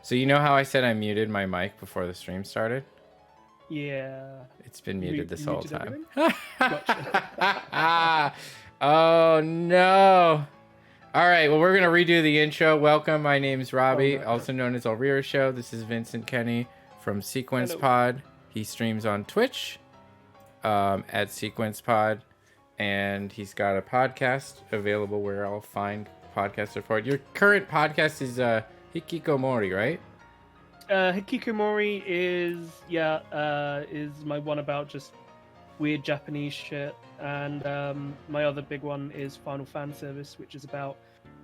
So you know how I said I muted my mic before the stream started? Yeah. It's been muted this whole time. Gotcha. Oh no. All right, well, we're going to redo the intro. Welcome, my name's Robbie, also known as Elvira Show. This is Vincent Kenny from Sequencepod. He streams on Twitch at Sequencepod, and he's got a podcast available where I'll find podcasts for it. Your current podcast is Hikikomori, right? Hikikomori is my one about just weird Japanese shit, and my other big one is Final Fan Service, which is about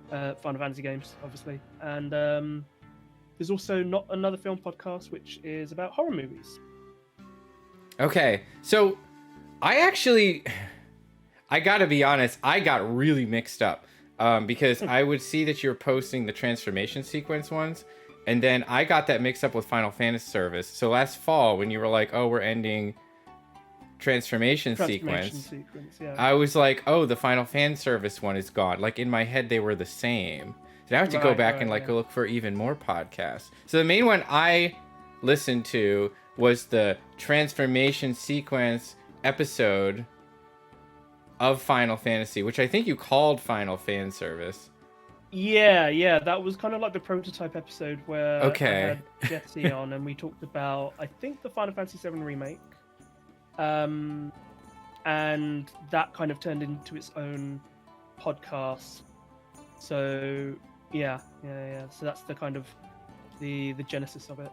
Final Fantasy games, obviously. And there's also Not Another Film podcast, which is about horror movies. Okay, so I gotta be honest, I got really mixed up because I would see that you're posting the transformation sequence ones, and then I got that mixed up with Final Fantasy Service. So last fall, when you were like, oh, we're ending transformation sequence, yeah. I was like, oh, the Final Fan Service one is gone. Like, in my head, they were the same. So I have to go back and look for even more podcasts. So the main one I listened to was the transformation sequence episode of Final Fantasy, which I think you called Final Fan Service. Yeah, that was kind of like the prototype episode where I had Jesse on, and we talked about, I think, the Final Fantasy VII remake. And that kind of turned into its own podcast. So yeah. So that's the kind of the genesis of it.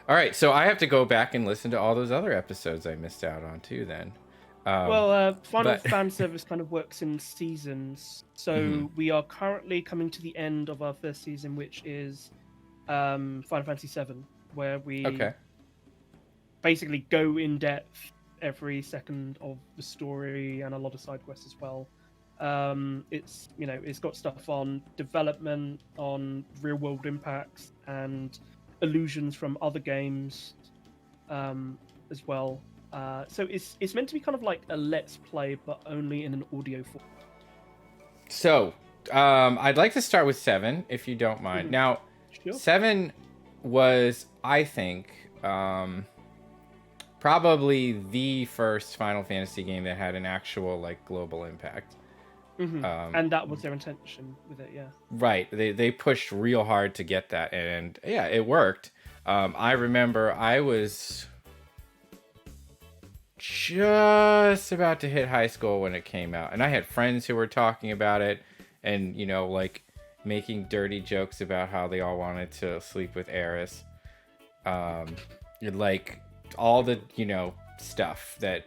All right, so I have to go back and listen to all those other episodes I missed out on too then. Final Fan Service kind of works in seasons. So we are currently coming to the end of our first season, which is Final Fantasy VII, where we basically go in depth every second of the story and a lot of side quests as well. It's got stuff on development, on real world impacts, and allusions from other games as well. So it's meant to be kind of like a let's play, but only in an audio form. So I'd like to start with 7, if you don't mind. Now, sure. 7 was, I think, probably the first Final Fantasy game that had an actual global impact. And that was their intention with it, yeah. Right. They pushed real hard to get that, and yeah, it worked. I remember I was just about to hit high school when it came out, and I had friends who were talking about it and making dirty jokes about how they all wanted to sleep with Eris. All the stuff that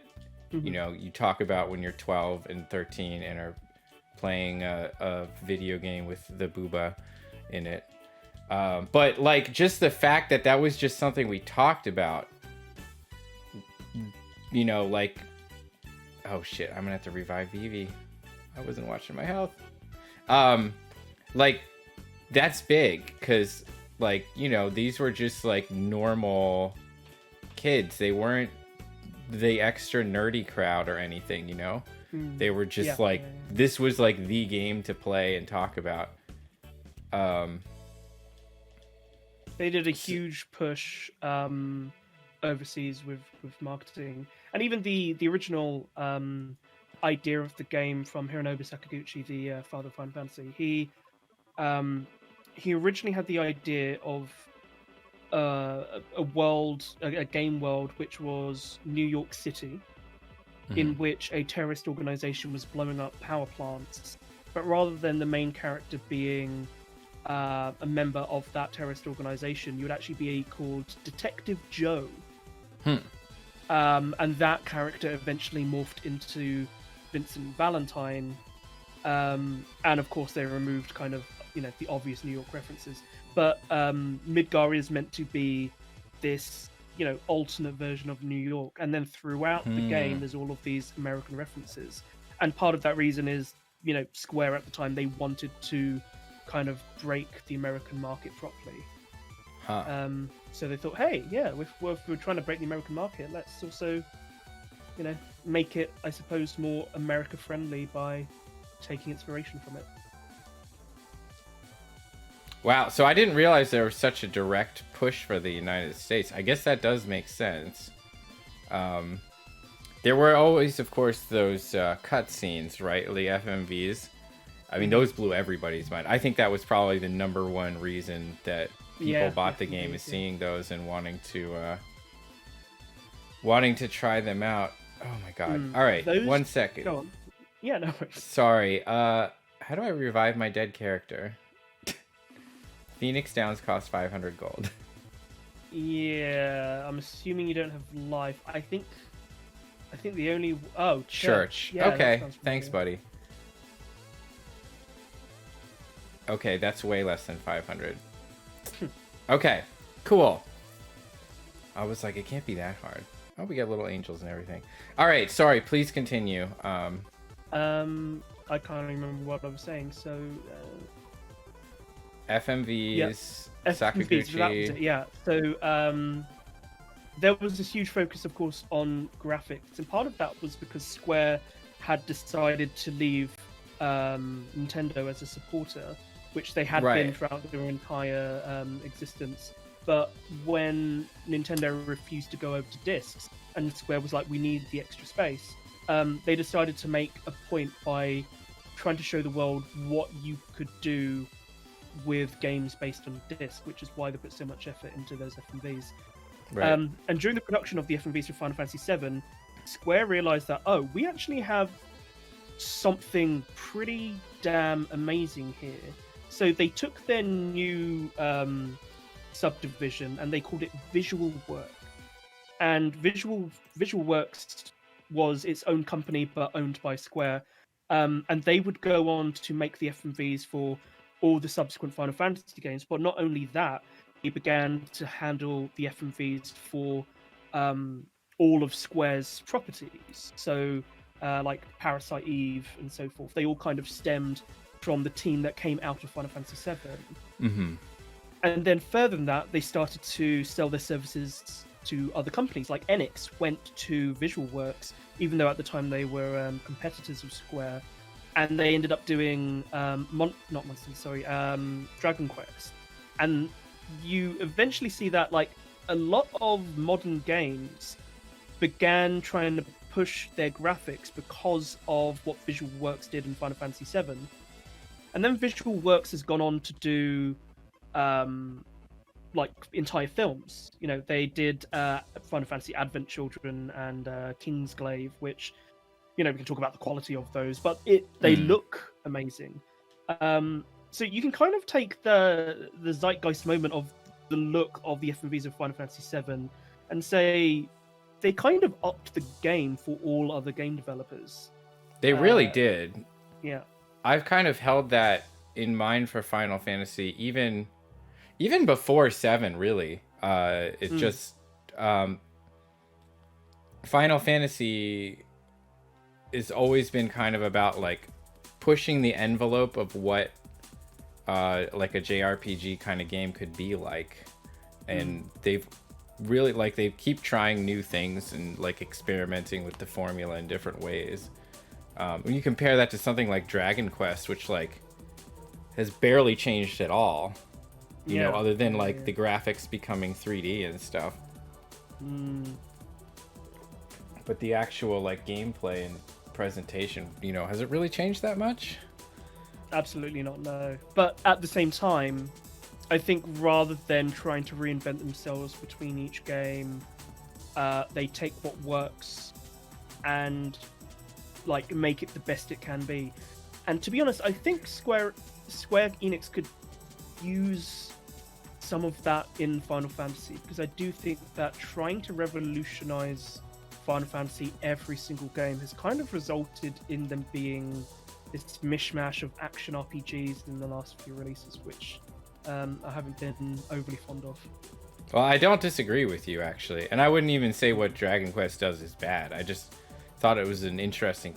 you talk about when you're 12 and 13 and are playing a video game with the booba in it. But just the fact that was just something we talked about, oh shit, I'm gonna have to revive Vivi. I wasn't watching my health. That's big, because these were just normal kids. They weren't the extra nerdy crowd or anything, They were just this was the game to play and talk about. They did a huge push overseas with marketing, and even the original idea of the game from Hironobu Sakaguchi, the father of Final Fantasy. He originally had the idea of a game world which was New York City, in which a terrorist organization was blowing up power plants, but rather than the main character being a member of that terrorist organization, you would actually be called Detective Joe. And that character eventually morphed into Vincent Valentine, and of course they removed kind of the obvious New York references, but Midgar is meant to be this alternate version of New York, and then throughout the game there's all of these American references, and part of that reason is Square at the time, they wanted to kind of break the American market properly. So they thought, hey, yeah, if we're trying to break the American market, let's also make it, I suppose, more America friendly by taking inspiration from it. Wow, so I didn't realize there was such a direct push for the United States. I guess that does make sense. There were always, of course, those cutscenes, right? The FMVs. I mean, those blew everybody's mind. I think that was probably the number one reason that people bought the game, is seeing those and wanting to try them out. Oh my god! All right, 1 second. Go on. Yeah, no worries. Sorry. How do I revive my dead character? Phoenix Downs cost 500 gold. Yeah, I'm assuming you don't have life. I think the only church. Yeah, okay, thanks, buddy. Okay, that's way less than 500. Okay, cool. I was like, it can't be that hard. Oh, we got little angels and everything. All right, sorry. Please continue. I can't remember what I was saying. So. FMVs, yeah. Sakaguchi. Yeah. So there was this huge focus, of course, on graphics, and part of that was because Square had decided to leave Nintendo as a supporter, which they had been throughout their entire existence. But when Nintendo refused to go over to discs, and Square was like, "We need the extra space," they decided to make a point by trying to show the world what you could do with games based on disc, which is why they put so much effort into those FMVs. Right. And during the production of the FMVs for Final Fantasy VII, Square realized that, we actually have something pretty damn amazing here. So they took their new subdivision and they called it Visual Work. And Visual Works was its own company but owned by Square. And they would go on to make the FMVs for all the subsequent Final Fantasy games. But not only that, they began to handle the FMVs for all of Square's properties. So like Parasite Eve and so forth. They all kind of stemmed from the team that came out of Final Fantasy VII. Mm-hmm. And then further than that, they started to sell their services to other companies. Like Enix went to Visual Works, even though at the time they were competitors of Square. And they ended up doing Dragon Quest. And you eventually see that like a lot of modern games began trying to push their graphics because of what Visual Works did in Final Fantasy VII. And then Visual Works has gone on to do like entire films. You know, they did Final Fantasy Advent Children and Kingsglaive, which, you know, we can talk about the quality of those, but they look amazing. So you can kind of take the zeitgeist moment of the look of the FMVs of Final Fantasy VII and say they kind of upped the game for all other game developers. They really did. Yeah. I've kind of held that in mind for Final Fantasy, even before 7, really. It's just Final Fantasy has always been kind of about like pushing the envelope of what like a JRPG kind of game could be like, and they've really like they keep trying new things and like experimenting with the formula in different ways. When you compare that to something like Dragon Quest, which like has barely changed at all, you know, other than like the graphics becoming 3D and stuff. But the actual like gameplay and presentation, you know, has it really changed that much? Absolutely not, no. But at the same time, I think rather than trying to reinvent themselves between each game, they take what works and like make it the best it can be. And to be honest, I think Square Enix could use some of that in Final Fantasy, because I do think that trying to revolutionize Final Fantasy every single game has kind of resulted in them being this mishmash of action RPGs in the last few releases, which I haven't been overly fond of. Well, I don't disagree with you, actually. And I wouldn't even say what Dragon Quest does is bad. I just thought it was an interesting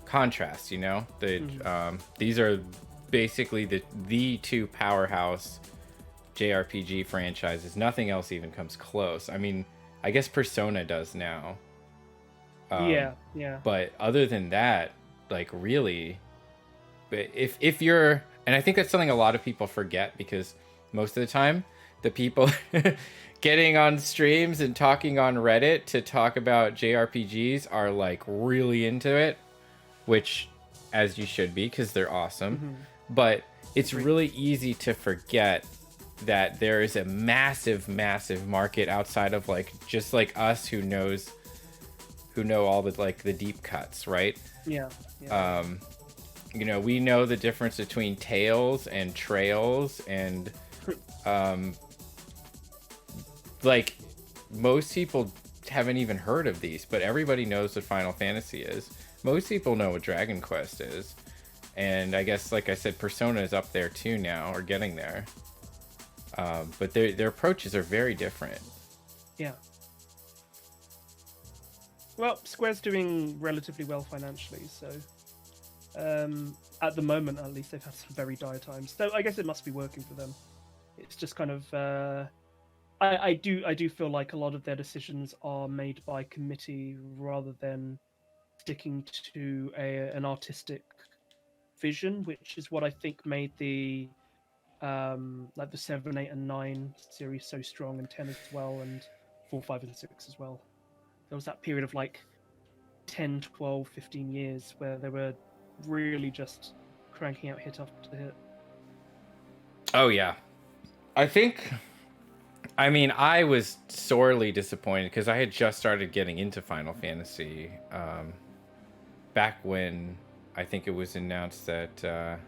contrast, you know? These are basically the two powerhouse JRPG franchises. Nothing else even comes close. I mean, I guess Persona does now. Yeah. But other than that, like really, if you're And I think that's something a lot of people forget, because most of the time, the people getting on streams and talking on Reddit to talk about JRPGs are like really into it, which, as you should be, because they're awesome. But it's really easy to forget that there is a massive, massive market outside of like just like us who know all the like the deep cuts, right? Yeah. You know, we know the difference between tails and trails, and like most people haven't even heard of these, but everybody knows what Final Fantasy is. Most people know what Dragon Quest is, and I guess, like I said, Persona is up there too now, or getting there. But their approaches are very different. Yeah. Well, Square's doing relatively well financially, so at the moment, at least, they've had some very dire times. So I guess it must be working for them. It's just kind of I do feel like a lot of their decisions are made by committee rather than sticking to an artistic vision, which is what I think made the like the 7, 8, and 9 series so strong, and 10 as well, and 4, 5, and 6 as well. There was that period of like 10, 12, 15 years where they were really just cranking out hit after hit. Oh yeah. I mean, I was sorely disappointed because I had just started getting into Final Fantasy back when I think it was announced that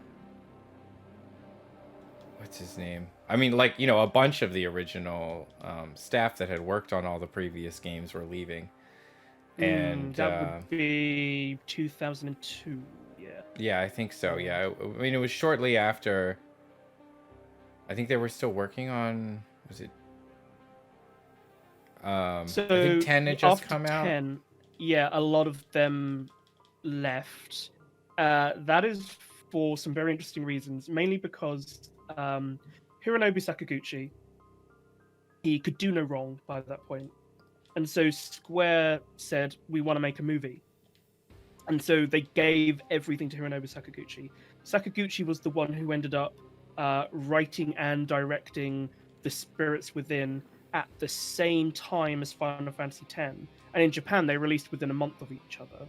what's his name? I mean, like, you know, a bunch of the original staff that had worked on all the previous games were leaving. And that would be 2002. Yeah, I think so. Yeah, I mean, it was shortly after. I think they were still working on. Was it? So I think 10 had just come 10, out. Yeah, a lot of them left. That is for some very interesting reasons, mainly because Hironobu Sakaguchi, he could do no wrong by that point. And so Square said, we want to make a movie. And so they gave everything to Hironobu Sakaguchi. Sakaguchi was the one who ended up writing and directing The Spirits Within at the same time as Final Fantasy X. And in Japan, they released within a month of each other.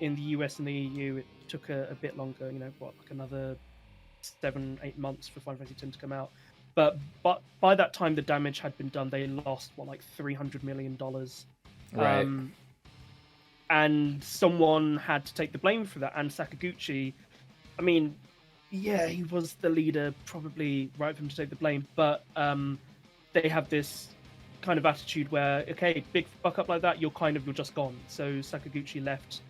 In the US and the EU, it took a bit longer, you know, like another 7, 8 months for Final Fantasy X to come out. But by that time, the damage had been done. They lost, like $300 million. Right. And someone had to take the blame for that. And Sakaguchi, I mean, yeah, he was the leader, probably right for him to take the blame. But they have this kind of attitude where, okay, big fuck up like that, you're just gone. So Sakaguchi left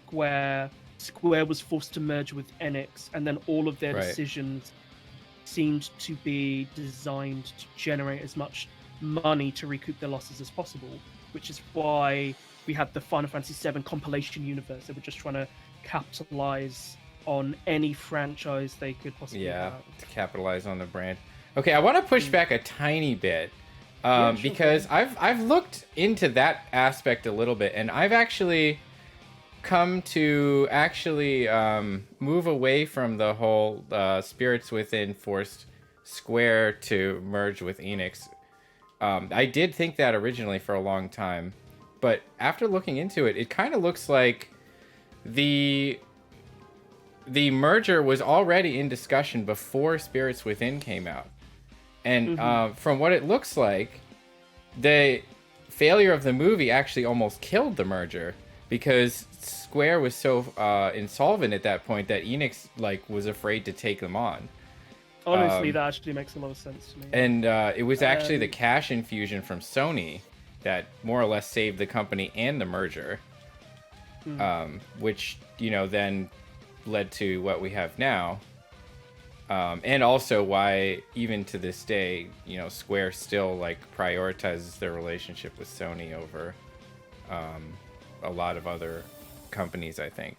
Square. Square was forced to merge with Enix, and then all of their decisions seemed to be designed to generate as much money to recoup their losses as possible, which is why we had the Final Fantasy VII compilation universe. They were just trying to capitalize on any franchise they could possibly have. To capitalize on the brand. Okay, I want to push back a tiny bit because I've looked into that aspect a little bit, and I've actually come to move away from the whole Spirits Within forced Square to merge with Enix. I did think that originally for a long time, but after looking into it, it kind of looks like the merger was already in discussion before Spirits Within came out. And from what it looks like, the failure of the movie actually almost killed the merger, because Square was so insolvent at that point that Enix was afraid to take them on. Honestly, that actually makes a lot of sense to me. And it was actually the cash infusion from Sony that more or less saved the company and the merger, which, you know, then led to what we have now. And also why, even to this day, you know, Square still prioritizes their relationship with Sony over a lot of other companies, I think.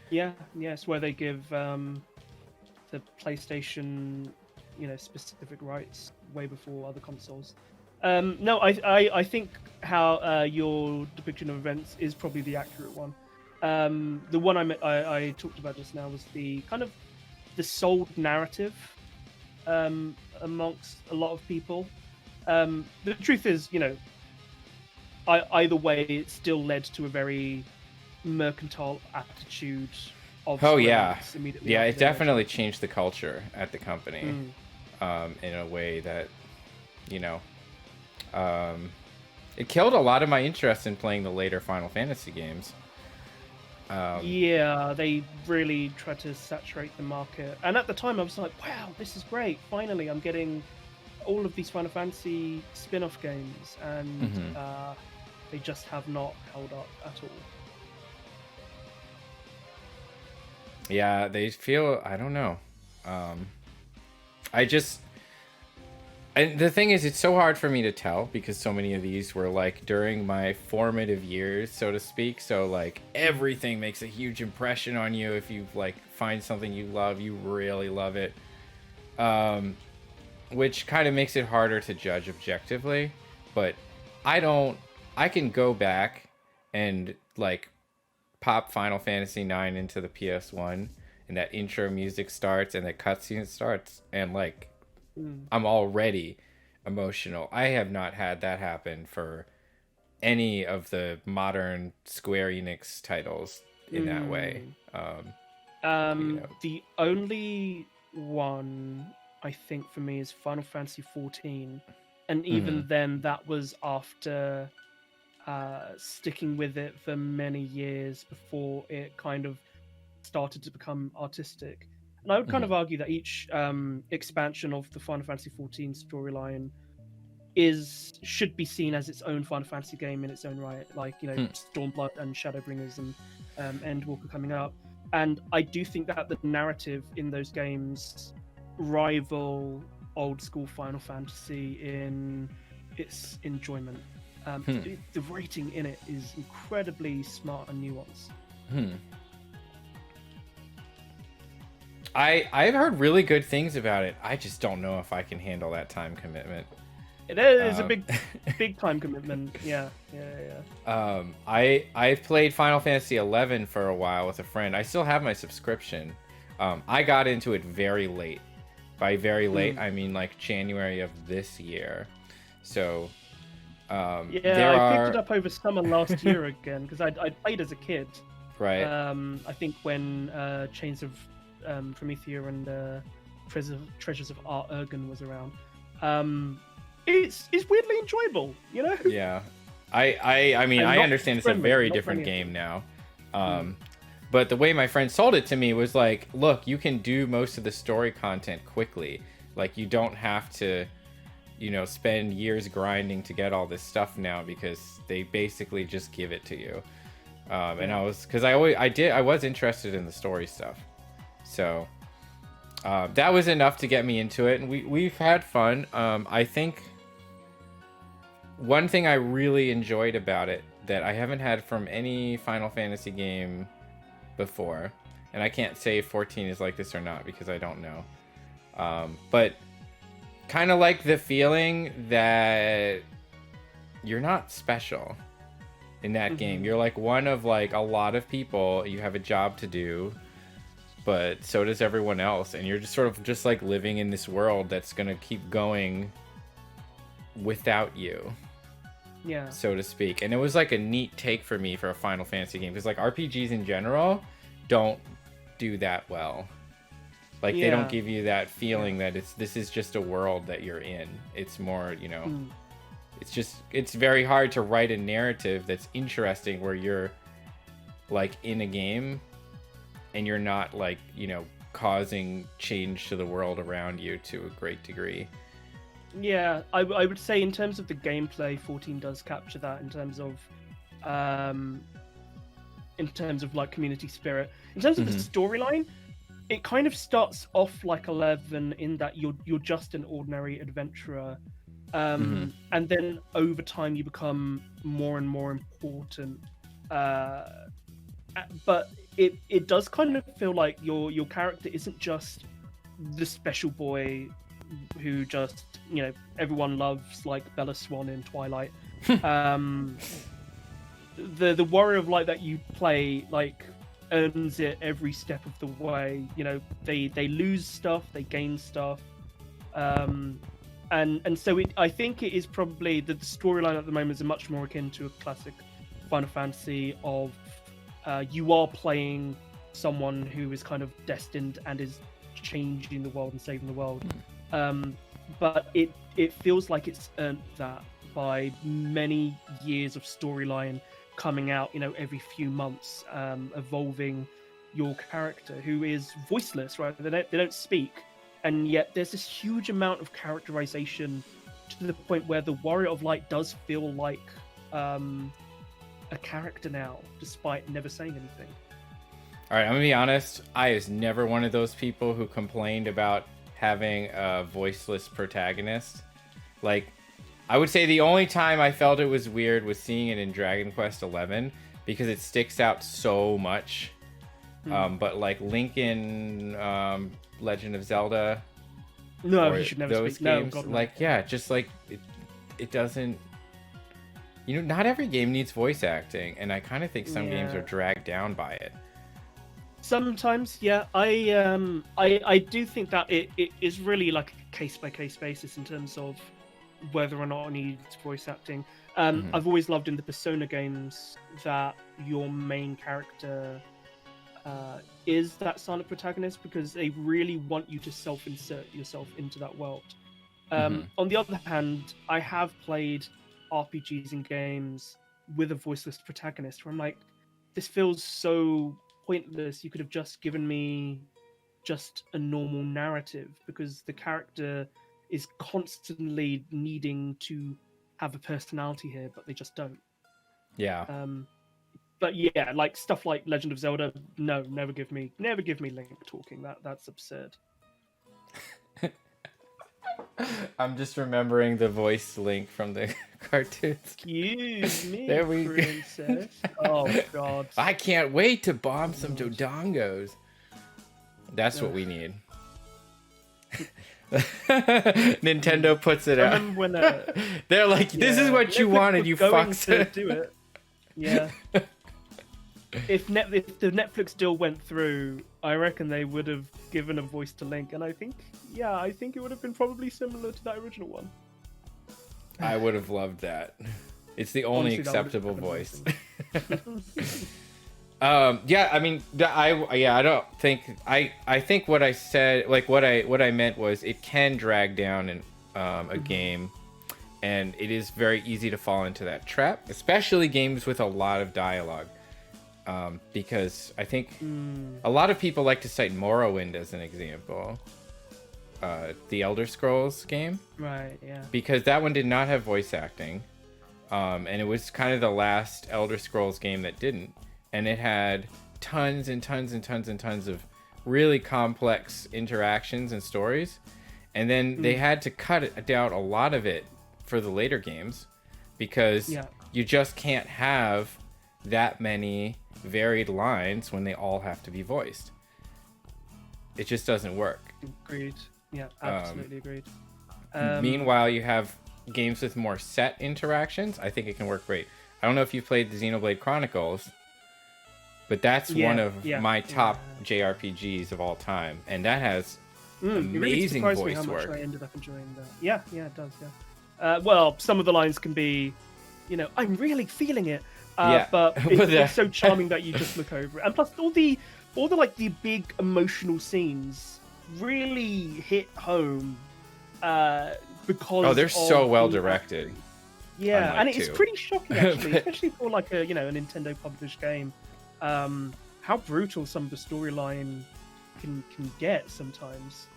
Yeah, it's where they give the PlayStation, you know, specific rights way before other consoles. No, I think how your depiction of events is probably the accurate one. The one I talked about just now was the kind of the sold narrative amongst a lot of people. The truth is, either way, it still led to a very mercantile attitude of Oh yeah, immediately yeah. after It their definitely launch. changed the culture at the company, in a way that, you know, it killed a lot of my interest in playing the later Final Fantasy games. Yeah, they really tried to saturate the market, and at the time I was like, "Wow, this is great! Finally, I'm getting all of these Final Fantasy spin-off games," and they just have not held up at all. Yeah, they feel, I don't know. And the thing is, it's so hard for me to tell because so many of these were like during my formative years, so to speak. So like everything makes a huge impression on you. If you like find something you love, you really love it. Which kind of makes it harder to judge objectively. But I can go back and like pop Final Fantasy IX into the PS1, and that intro music starts and the cutscene starts, and like I'm already emotional. I have not had that happen for any of the modern Square Enix titles in that way. The only one I think for me is Final Fantasy XIV, and even then, that was after sticking with it for many years before it kind of started to become artistic. And I would kind of argue that each expansion of the Final Fantasy XIV storyline should be seen as its own Final Fantasy game in its own right. Like, Stormblood and Shadowbringers and Endwalker coming up. And I do think that the narrative in those games rival old school Final Fantasy in its enjoyment. The rating in it is incredibly smart and nuanced. I've heard really good things about it. I just don't know if I can handle that time commitment. It is a big time commitment. Yeah. I've played Final Fantasy XI for a while with a friend. I still have my subscription. I got into it very late. By very late, I mean like January of this year. So, I picked it up over summer last year again because I played as a kid. Right. I think when Chains of Promethea and Treasures of Art Ergen was around. It's weirdly enjoyable, Yeah. I mean, I understand it's a very different friendly. game now. But the way my friend sold it to me was like, look, you can do most of the story content quickly. Like, you don't have to, spend years grinding to get all this stuff now because they basically just give it to you. And I was interested in the story stuff. So that was enough to get me into it, and we've had fun. I think one thing I really enjoyed about it that I haven't had from any Final Fantasy game before, and I can't say if 14 is like this or not because I don't know, but kind of like the feeling that you're not special in that game. You're like one of like a lot of people. You have a job to do, but so does everyone else, and you're just sort of just like living in this world that's gonna keep going without you, so to speak. And it was like a neat take for me for a Final Fantasy game because like RPGs in general don't do that well. Like they don't give you that feeling that this is just a world that you're in. It's more, it's very hard to write a narrative that's interesting where you're like in a game and you're not like, causing change to the world around you to a great degree. Yeah, I would say in terms of the gameplay, 14 does capture that in terms of like community spirit. In terms of the storyline, it kind of starts off like 11 in that you're just an ordinary adventurer, and then over time you become more and more important. But it does kind of feel like your character isn't just the special boy who just everyone loves, like Bella Swan in Twilight. The warrior of light that you play, like earns it every step of the way. You know, they lose stuff, they gain stuff, and so I think it is probably the storyline at the moment is much more akin to a classic Final Fantasy of you are playing someone who is kind of destined and is changing the world and saving the world. But it feels like it's earned that by many years of storyline coming out, you know, every few months, evolving your character who is voiceless, right? They don't speak, and yet there's this huge amount of characterization to the point where the Warrior of Light does feel like a character now, despite never saying anything. All right, I'm gonna be honest. I was never one of those people who complained about having a voiceless protagonist. Like, I would say the only time I felt it was weird was seeing it in Dragon Quest XI because it sticks out so much. But like Link in Legend of Zelda, no, he should never those speak. games, No, God, no. like yeah, just like it doesn't. You know, not every game needs voice acting, and I kind of think some games are dragged down by it. Sometimes, yeah. I do think that it is really like a case-by-case basis in terms of whether or not it needs voice acting. I've always loved in the Persona games that your main character is that silent protagonist because they really want you to self-insert yourself into that world. On the other hand, I have played RPGs and games with a voiceless protagonist where I'm like, this feels so pointless. You could have just given me just a normal narrative because the character is constantly needing to have a personality here, but they just don't. Yeah. But yeah, like stuff like Legend of Zelda, no, never give me Link talking. That's absurd. I'm just remembering the voice Link from the cartoons. Excuse me, There we go. princess. Oh God. I can't wait to bomb some Dodongos. That's what we need. Nintendo puts it out. When, they're like, this is what you Netflix wanted, was you going fucks. to do it. Yeah. If the Netflix deal went through, I reckon they would have given a voice to Link, and I think it would have been probably similar to that original one. I would have loved that. It's the only Honestly, that would have acceptable been voice. amazing. Yeah, I mean, I don't think I think what I said, like what I meant was it can drag down a game, and it is very easy to fall into that trap, especially games with a lot of dialogue. Because I think a lot of people like to cite Morrowind as an example, the Elder Scrolls game, Right. Yeah. because that one did not have voice acting, and it was kind of the last Elder Scrolls game that didn't. And it had tons and tons and tons and tons of really complex interactions and stories. And then they had to cut down a lot of it for the later games because you just can't have that many varied lines when they all have to be voiced. It just doesn't work. Agreed. Yeah, absolutely agreed. Meanwhile, you have games with more set interactions. I think it can work great. I don't know if you've played the Xenoblade Chronicles, but that's one of my top JRPGs of all time, and that has amazing really voice me how work. much I ended up enjoying that. Yeah, it does. Yeah. Well, some of the lines can be, I'm really feeling it. But it's so charming that you just look over it, and plus all the like the big emotional scenes really hit home. Because they're so well directed. Yeah, and it's two. pretty shocking actually, especially for like a Nintendo published game. How brutal some of the storyline can get sometimes.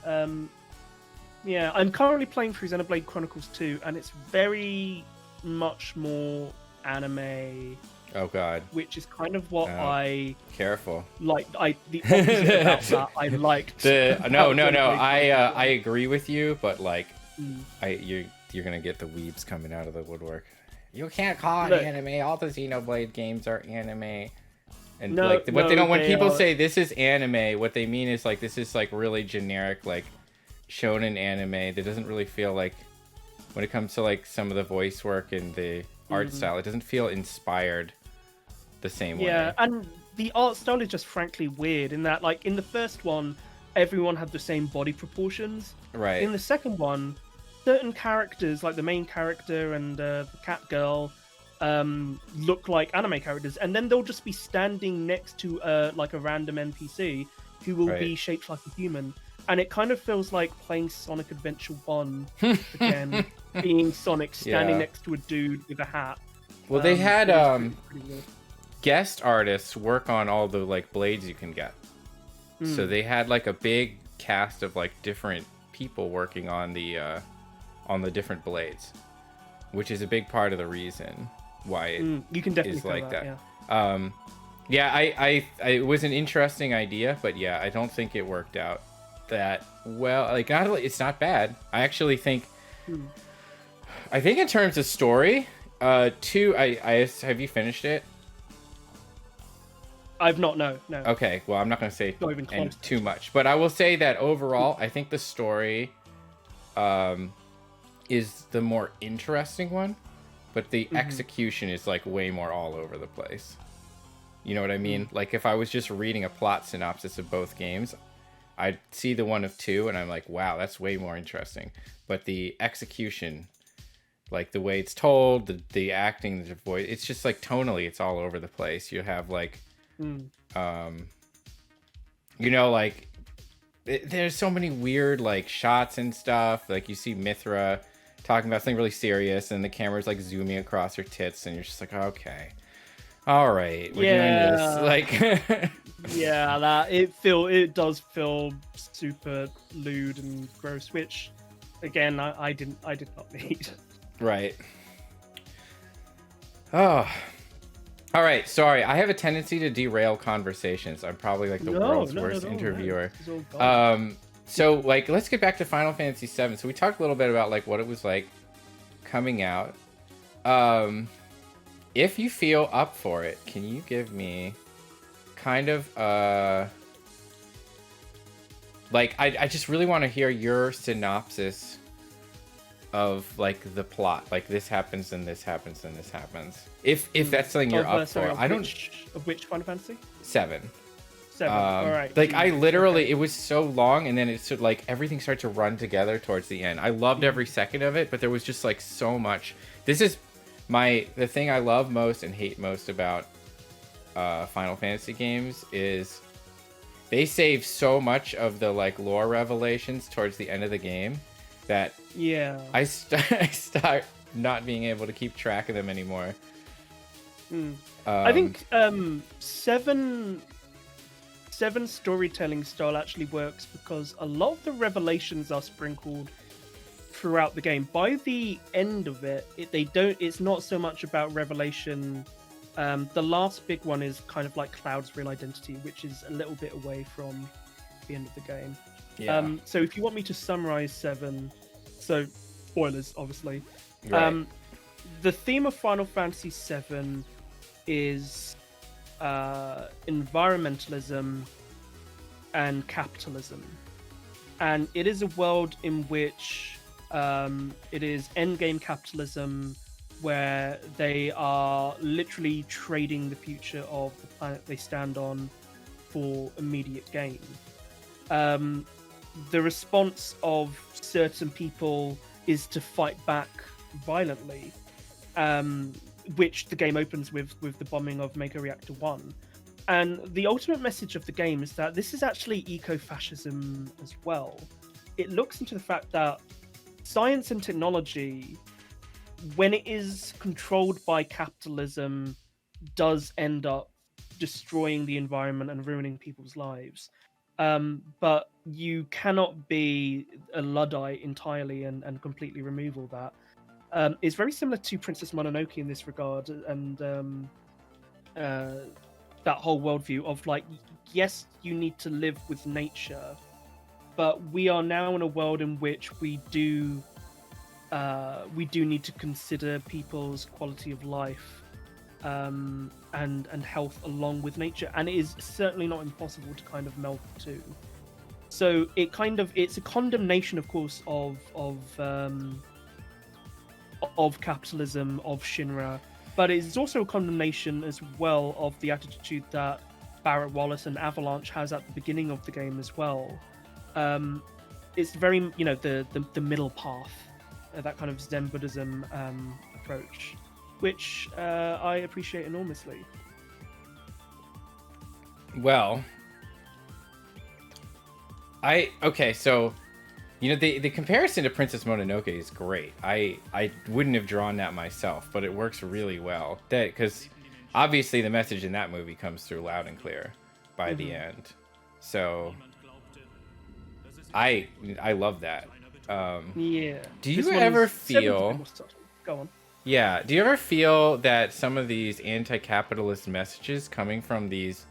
Yeah, I'm currently playing through Xenoblade Chronicles 2, and it's very much more anime. Oh God! Which is kind of what I careful. Like the opposite about that. I liked. No. I agree with you, but like, you're gonna get the weebs coming out of the woodwork. You can't call it anime. All the Xenoblade games are anime. And when people say this is anime, what they mean is like this is like really generic, like shonen anime that doesn't really feel like, when it comes to like some of the voice work and the art style, it doesn't feel inspired the same way. Yeah, and the art style is just frankly weird in that, like, in the first one, everyone had the same body proportions. Right. In the second one, certain characters, like the main character and the cat girl, look like anime characters, and then they'll just be standing next to like a random NPC who will be shaped like a human. And it kind of feels like playing Sonic Adventure 1 again, being Sonic standing next to a dude with a hat. Well, they had pretty guest artists work on all the like blades you can get. So they had like a big cast of like different people working on the different blades, which is a big part of the reason why it you can definitely is like that. Yeah. I it was an interesting idea, but yeah, I don't think it worked out that well. Like, it's not bad. I actually think, I think in terms of story, two. I have you finished it? I've not. No. Okay, well, I'm not going to say too much, but I will say that overall, I think the story, is the more interesting one, but the execution is like way more all over the place. You know what I mean? Like, if I was just reading a plot synopsis of both games, I'd see the one of two, and I'm like, wow, that's way more interesting. But the execution, like the way it's told, the acting, the voice, it's just like tonally, it's all over the place. You have like, you know, like there's so many weird like shots and stuff. Like you see Mithra talking about something really serious, and the camera's like zooming across her tits, and you're just like, okay, all right, we're doing this. Like, yeah, that it does feel super lewd and gross, which again I did not need. Right. Oh. All right, sorry. I have a tendency to derail conversations. I'm probably like the world's worst interviewer. So like, let's get back to Final Fantasy VII. So we talked a little bit about like what it was like coming out. If you feel up for it, can you give me kind of like I just really want to hear your synopsis of like the plot, like this happens and this happens and this happens, if that's something you're up for. I don't of which Final Fantasy 7. All right, like I literally it was so long, and then it sort of like everything started to run together towards the end. I loved every second of it, but there was just like so much. This is the thing I love most and hate most about Final Fantasy games is they save so much of the like lore revelations towards the end of the game that I start not being able to keep track of them anymore. I think seven storytelling style actually works because a lot of the revelations are sprinkled throughout the game. By the end of it, it's not so much about revelation. The last big one is kind of like Cloud's real identity, which is a little bit away from the end of the game. So if you want me to summarize 7, so spoilers obviously. Right. The theme of Final Fantasy VII is environmentalism and capitalism, and it is a world in which it is endgame capitalism, where they are literally trading the future of the planet they stand on for immediate gain. The response of certain people is to fight back violently, which the game opens with the bombing of Mega Reactor 1. And the ultimate message of the game is that this is actually eco-fascism as well. It looks into the fact that science and technology, when it is controlled by capitalism, does end up destroying the environment and ruining people's lives. But you cannot be a Luddite entirely and completely remove all that. It's very similar to Princess Mononoke in this regard, and that whole worldview of like, yes, you need to live with nature, but we are now in a world in which we do need to consider people's quality of life and health along with nature, and it is certainly not impossible to kind of meld the two. So it's a condemnation, of course, of capitalism, of Shinra, but it's also a condemnation as well of the attitude that Barrett Wallace and Avalanche has at the beginning of the game as well. It's very, the middle path, that kind of Zen Buddhism approach, which I appreciate enormously. Well, so the comparison to Princess Mononoke is great. I wouldn't have drawn that myself, but it works really well. Because obviously the message in that movie comes through loud and clear by the end. So I love that. Yeah. Do you ever feel? Go on. Yeah. Do you ever feel that some of these anti-capitalist messages coming from these,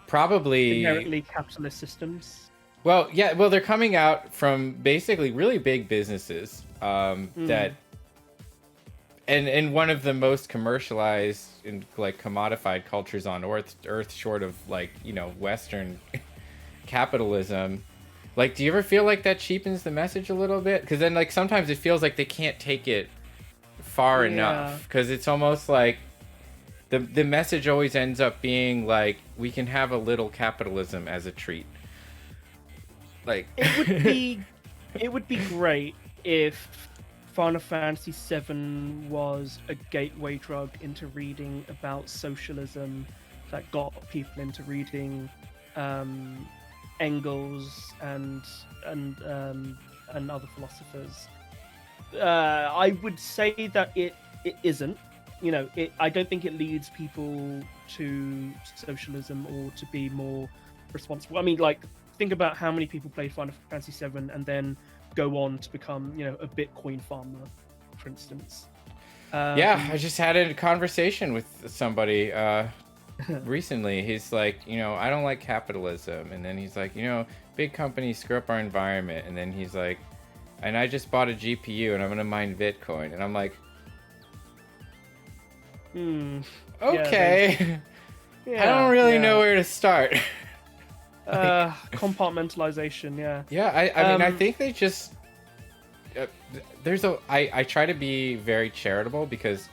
probably inherently capitalist systems? Well, yeah. Well, they're coming out from basically really big businesses that, and one of the most commercialized and like commodified cultures on Earth, short of like Western capitalism. Like, do you ever feel like that cheapens the message a little bit? Because then, like, sometimes it feels like they can't take it far enough. Because it's almost like the message always ends up being like, we can have a little capitalism as a treat. Like, it would be great if Final Fantasy VII was a gateway drug into reading about socialism that got people into reading Engels and other philosophers. I would say that it isn't. I don't think it leads people to socialism or to be more responsible. I mean, like, think about how many people played Final Fantasy VII and then go on to become, a Bitcoin farmer, for instance. I just had a conversation with somebody recently. He's like, I don't like capitalism. And then he's like, big companies screw up our environment. And then he's like, and I just bought a GPU and I'm going to mine Bitcoin. And I'm like, okay. I don't really know where to start. Compartmentalization, yeah. I mean, I think they just I try to be very charitable because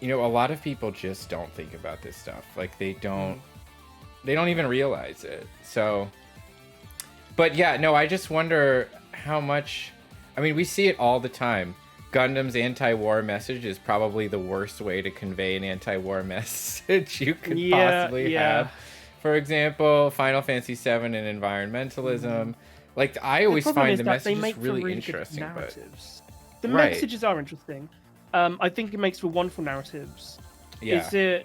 a lot of people just don't think about this stuff. Like, they don't even realize it. So, but yeah, no, I just wonder how much. I mean, we see it all the time. Gundam's anti-war message is probably the worst way to convey an anti-war message you could possibly have. For example, Final Fantasy VII and environmentalism. Like, I always find the messages really interesting. But the messages are interesting. I think it makes for wonderful narratives. Yeah.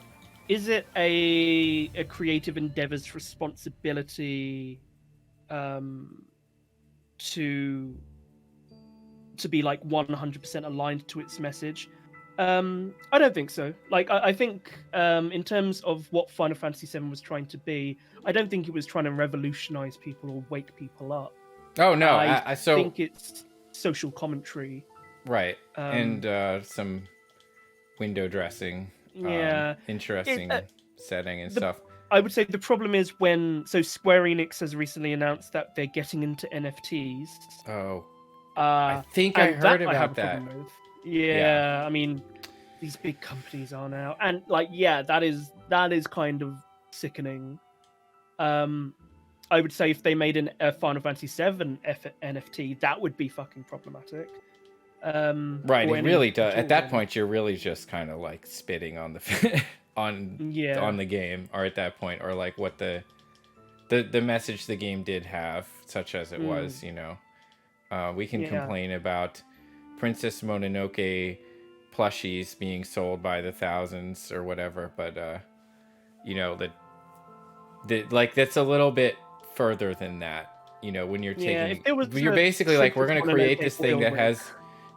Is it a creative endeavor's responsibility to be like 100% aligned to its message? I don't think so. Like, I think in terms of what Final Fantasy VII was trying to be, I don't think it was trying to revolutionize people or wake people up. Oh no, I think it's social commentary, right? And some window dressing, interesting setting and stuff. I would say the problem is so Square Enix has recently announced that they're getting into NFTs. Oh, I think I heard about that. Yeah, I mean, these big companies are now, and like, that is kind of sickening. I would say if they made a Final Fantasy VII NFT, that would be fucking problematic. Right, it really does. At that point, you're really just kind of like spitting on the on the game, or at that point, or like what the message the game did have, such as it was. We can complain about Princess Mononoke plushies being sold by the thousands or whatever, but like, that's a little bit further than that. When you're taking, you're basically like, we're gonna create this thing that has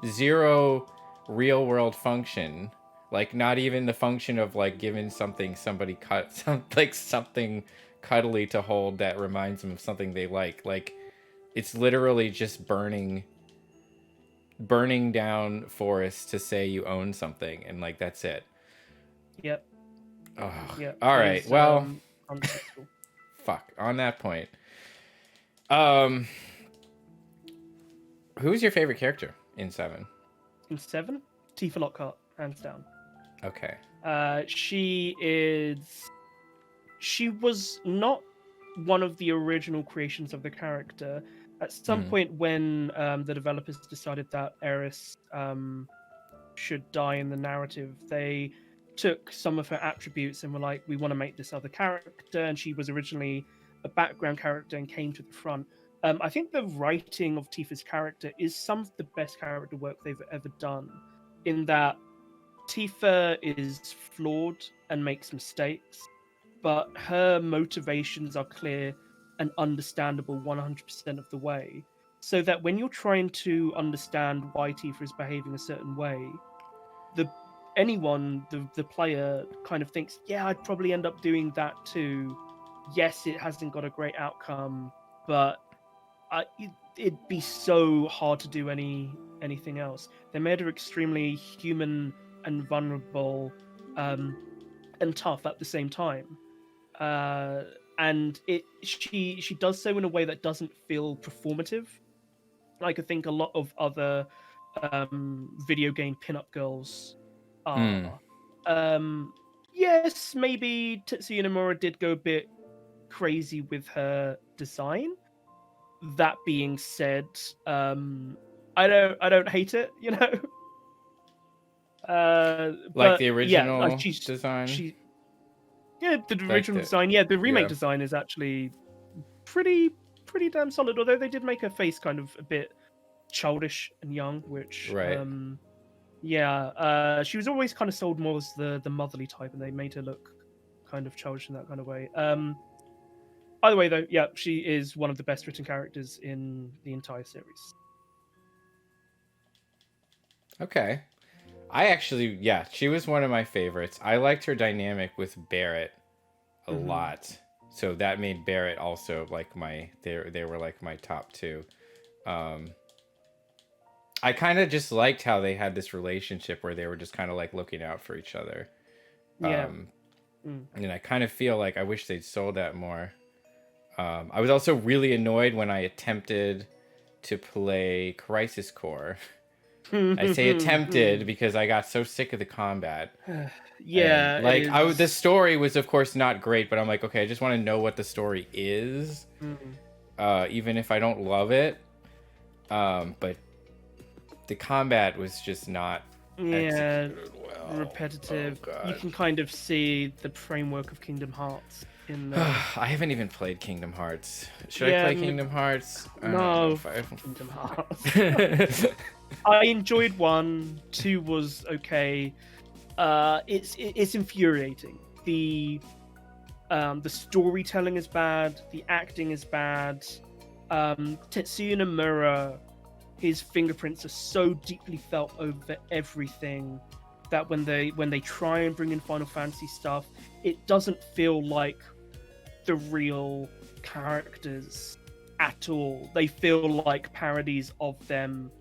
zero real world function, like not even the function of like giving somebody something cuddly to hold that reminds them of something they like. Like, it's literally just burning down forests to say you own something, and like, that's it. Yep. Oh, yep. All right. Well, fuck. On that point, who's your favorite character in 7? In 7, Tifa Lockhart, hands down. Okay. She was not one of the original creations of the character. At some point, when the developers decided that Eris should die in the narrative, they took some of her attributes and were like, we want to make this other character. And she was originally a background character and came to the front. I think the writing of Tifa's character is some of the best character work they've ever done, in that Tifa is flawed and makes mistakes, but her motivations are clear and understandable 100% of the way. So that when you're trying to understand why Tifa is behaving a certain way, the player kind of thinks, yeah, I'd probably end up doing that too. Yes, it hasn't got a great outcome, but it'd be so hard to do anything else. They made her extremely human and vulnerable, and tough at the same time. And she does so in a way that doesn't feel performative. Like I think a lot of other video game pinup girls are. Yes, maybe Tetsuya Nomura did go a bit crazy with her design. That being said, I don't hate it, you know. Like the original design. The Like original design. Yeah, the remake design is actually pretty damn solid. Although they did make her face kind of a bit childish and young, which she was always kind of sold more as the motherly type, and they made her look kind of childish in that kind of way. Either way, though, yeah, she is one of the best written characters in the entire series. Okay. She was one of my favorites. I liked her dynamic with Barrett a lot. So that made Barrett also like they were like my top two. I kind of just liked how they had this relationship where they were just kind of like looking out for each other. And I kind of feel like I wish they'd sold that more. I was also really annoyed when I attempted to play Crisis Core. I say attempted because I got so sick of the combat. Yeah, and, the story was of course not great, but I'm like, okay, I just want to know what the story is, even if I don't love it. But the combat was just not executed well. Repetitive. You can kind of see the framework of Kingdom Hearts. I haven't even played Kingdom Hearts. Should I play Kingdom Hearts? No, Kingdom Hearts. I enjoyed 1. 2 was okay. It's infuriating. The storytelling is bad. The acting is bad. Tetsuya Nomura, his fingerprints are so deeply felt over everything that when they try and bring in Final Fantasy stuff, it doesn't feel like the real characters at all. They feel like parodies of them,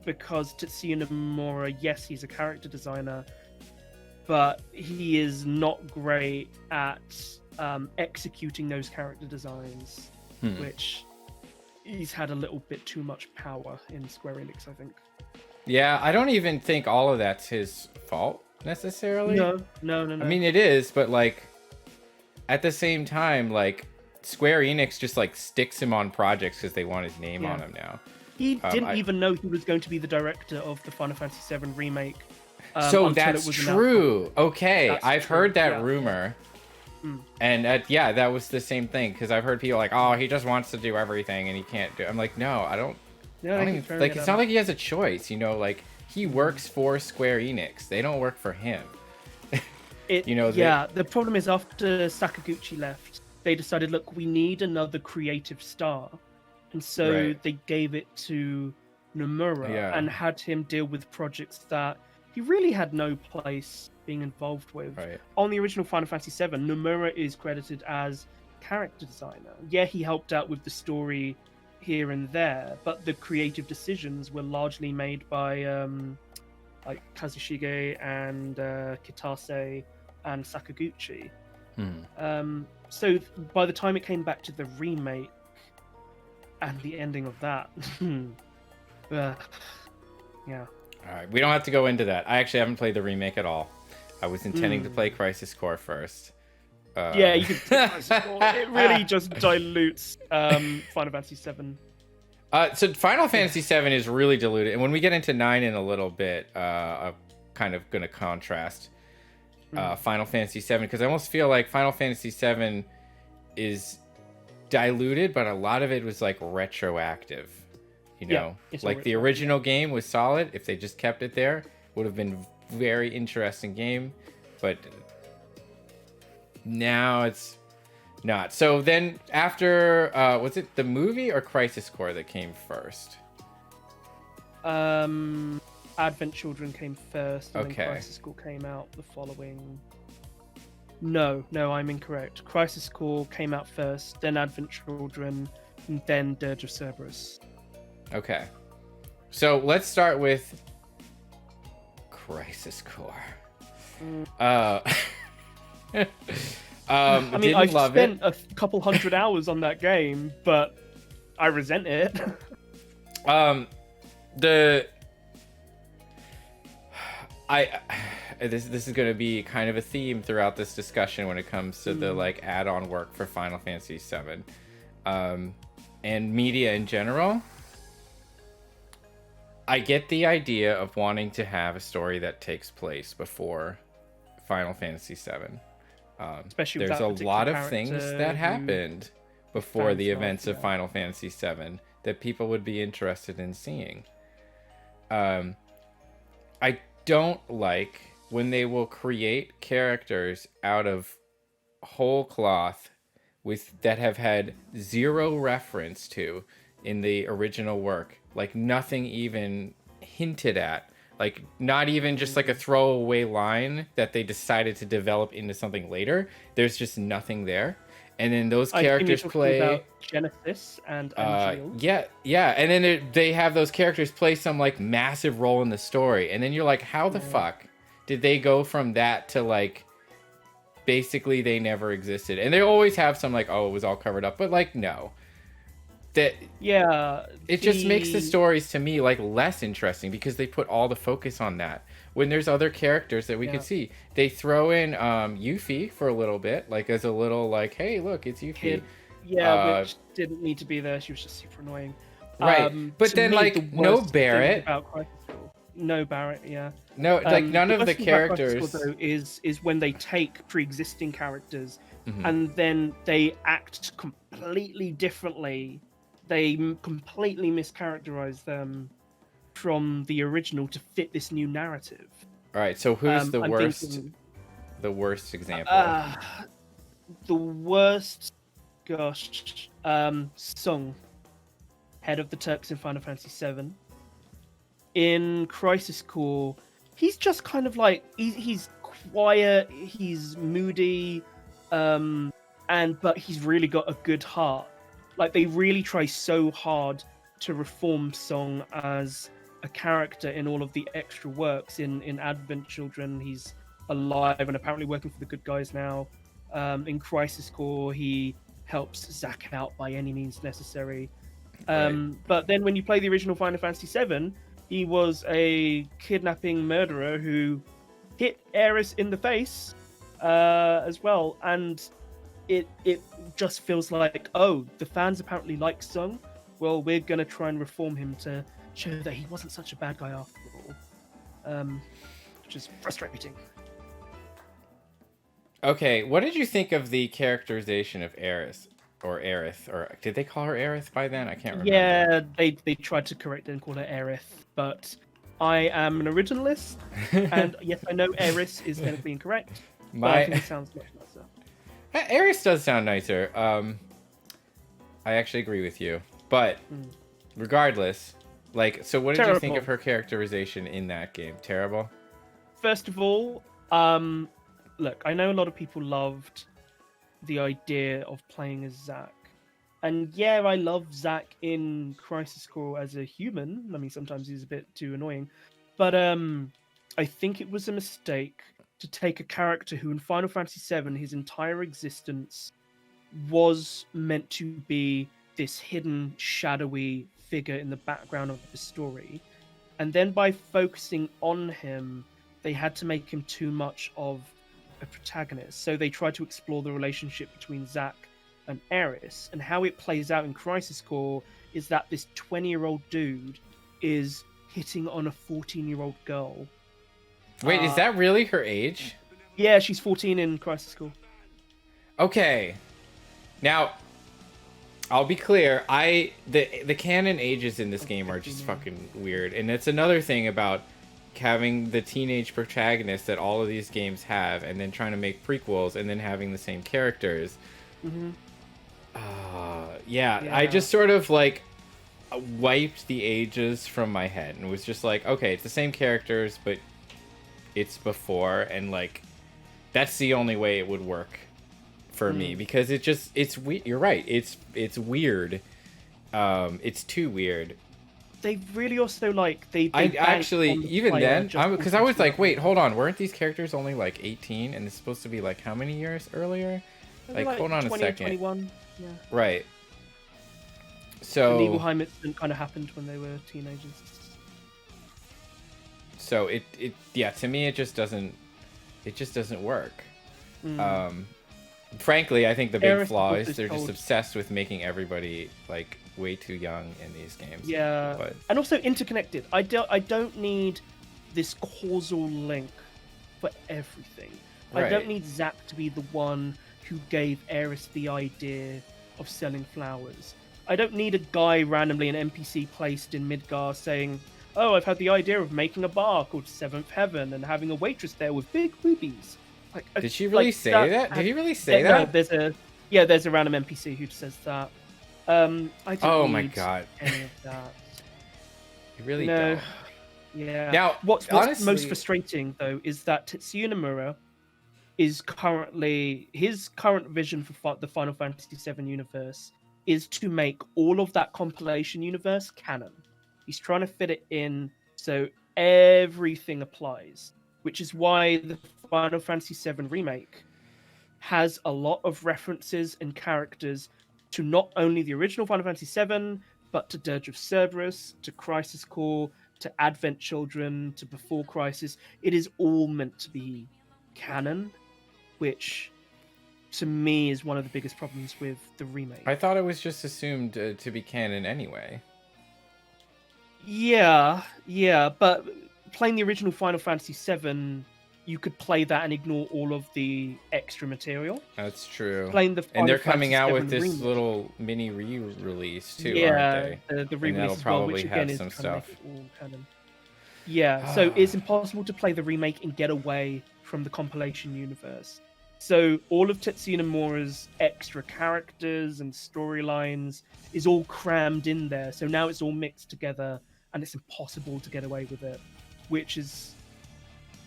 because Tetsuya Nomura, yes, he's a character designer, but he is not great at executing those character designs, which he's had a little bit too much power in Square Enix, I think. Yeah, I don't even think all of that's his fault necessarily. No. I mean, it is, but like at the same time, like Square Enix just like sticks him on projects because they want his name on them now. He didn't even know he was going to be the director of the Final Fantasy VII remake. So that's true. Okay, I've heard that rumor. And that was the same thing, because I've heard people like, oh, he just wants to do everything and he can't do it. I'm like, no, I don't even, like, it's not like he has a choice, you know, like he works for Square Enix. They don't work for him. The problem is after Sakaguchi left, they decided, look, we need another creative star. And so they gave it to Nomura and had him deal with projects that he really had no place being involved with. On the original Final Fantasy VII, Nomura is credited as character designer. Yeah, he helped out with the story here and there, but the creative decisions were largely made by like Kazushige and Kitase and Sakaguchi. So by the time it came back to the remake and the ending of that, All right, we don't have to go into that. I actually haven't played the remake at all. I was intending to play Crisis Core first. Yeah, you could. It really just dilutes Final Fantasy VII. So Final Fantasy VII is really diluted, and when we get into 9 in a little bit, I'm kind of going to contrast Final Fantasy VII, because I almost feel like Final Fantasy VII is diluted, but a lot of it was like retroactive. You know, like the original game was solid. If they just kept it there, would have been very interesting game, but now it's not. So then after was it the movie or Crisis Core that came first? Advent Children came first, and then Crisis Core came out the following. No, I'm incorrect. Crisis Core came out first, then Advent Children, and then Dirge of Cerberus. Okay, so let's start with Crisis Core. I mean, I've spent a couple hundred hours on that game, but I resent it. This is going to be kind of a theme throughout this discussion when it comes to the like add-on work for Final Fantasy VII, and media in general. I get the idea of wanting to have a story that takes place before Final Fantasy VII. Especially there's a lot of things that happened before the events of Final Fantasy VII that people would be interested in seeing. I don't like when they will create characters out of whole cloth that have had zero reference to in the original work, like nothing even hinted at, like not even just like a throwaway line that they decided to develop into something later. There's just nothing there, and then those characters play about Genesis and Angeal. Yeah, and then they have those characters play some like massive role in the story, and then you're like, how the fuck did they go from that to like basically they never existed? And they always have some like, oh, it was all covered up, but like no. It just makes the stories to me like less interesting because they put all the focus on that when there's other characters that we could see. They throw in Yuffie for a little bit, like as a little like, hey, look, it's Yuffie. Which didn't need to be there. She was just super annoying. Right, but then like no Barrett. No Barrett, yeah. No, like none of the characters. Though, is when they take pre-existing characters and then they act completely differently. They completely mischaracterize them from the original to fit this new narrative. All right, so who's the worst? The worst example. The worst, Sung, head of the Turks in Final Fantasy VII. In Crisis Core, he's just kind of like he's quiet, he's moody, but he's really got a good heart. Like, they really try so hard to reform Song as a character in all of the extra works. In Advent Children, he's alive and apparently working for the good guys now. In Crisis Core, he helps Zack out by any means necessary. But then when you play the original Final Fantasy VII, he was a kidnapping murderer who hit Aeris in the face as well. And it just feels like, oh, the fans apparently like Sung. Well, we're going to try and reform him to show that he wasn't such a bad guy after all. Which is frustrating. Okay, what did you think of the characterization of Aerith? Or Aerith? Or did they call her Aerith by then? I can't remember. Yeah, they tried to correct it and call her Aerith, but I am an originalist, and yes, I know Aerith is technically incorrect, but I think it sounds much nicer. Aerith does sound nicer. I actually agree with you. But regardless, like, so what did you think of her characterization in that game? Terrible? First of all, look, I know a lot of people loved the idea of playing as Zack. And yeah, I love Zack in Crisis Core as a human. I mean, sometimes he's a bit too annoying. But I think it was a mistake to take a character who in Final Fantasy VII, his entire existence was meant to be this hidden, shadowy figure in the background of the story. And then by focusing on him, they had to make him too much of a protagonist. So they tried to explore the relationship between Zack and Aerith, and how it plays out in Crisis Core is that this 20-year-old dude is hitting on a 14-year-old girl. Wait, is that really her age? Yeah, she's 14 in Crisis Core. Okay. Now, I'll be clear. The canon ages in this game are just fucking weird, and it's another thing about having the teenage protagonist that all of these games have, and then trying to make prequels, and then having the same characters. Mm-hmm. Yeah, I just sort of like wiped the ages from my head and was just like, okay, it's the same characters, but it's before, and like that's the only way it would work for me, because it's you're right, it's weird. It's too weird. They really also like they I actually even then because I was like, wait, hold on, weren't these characters only like 18 and it's supposed to be like how many years earlier? Like hold on a second. 21. Yeah. Right. So the Nibelheim incident kind of happened when they were teenagers. So it to me it just doesn't work. Frankly, I think the big flaw is they're just obsessed with making everybody like way too young in these games. Yeah, but... and also interconnected. I don't need this causal link for everything. Right. I don't need Zack to be the one who gave Aerith the idea of selling flowers. I don't need a guy randomly, an NPC placed in Midgar, saying, "Oh, I've had the idea of making a bar called Seventh Heaven and having a waitress there with big boobies." Like, did she really say that? Did he really say that? No, there's a random NPC who says that. I don't my god! Any of that. You really don't. Yeah. Now, what's honestly... most frustrating though is that Tetsuya Nomura is his current vision for the Final Fantasy VII universe is to make all of that compilation universe canon. He's trying to fit it in so everything applies, which is why the Final Fantasy VII Remake has a lot of references and characters to not only the original Final Fantasy VII, but to Dirge of Cerberus, to Crisis Core, to Advent Children, to Before Crisis. It is all meant to be canon, which to me is one of the biggest problems with the remake. I thought it was just assumed to be canon anyway. Yeah, but playing the original Final Fantasy VII, you could play that and ignore all of the extra material. That's true. Playing the Final and they're Fantasy coming out VII with this remake. little mini re-release too, yeah, aren't they? the re-release as probably well, which have again is some trying stuff. to make it all canon. Yeah, so it's impossible to play the remake and get away from the compilation universe. So all of Tetsuya Nomura's extra characters and storylines is all crammed in there. So now it's all mixed together, and it's impossible to get away with it. Which is,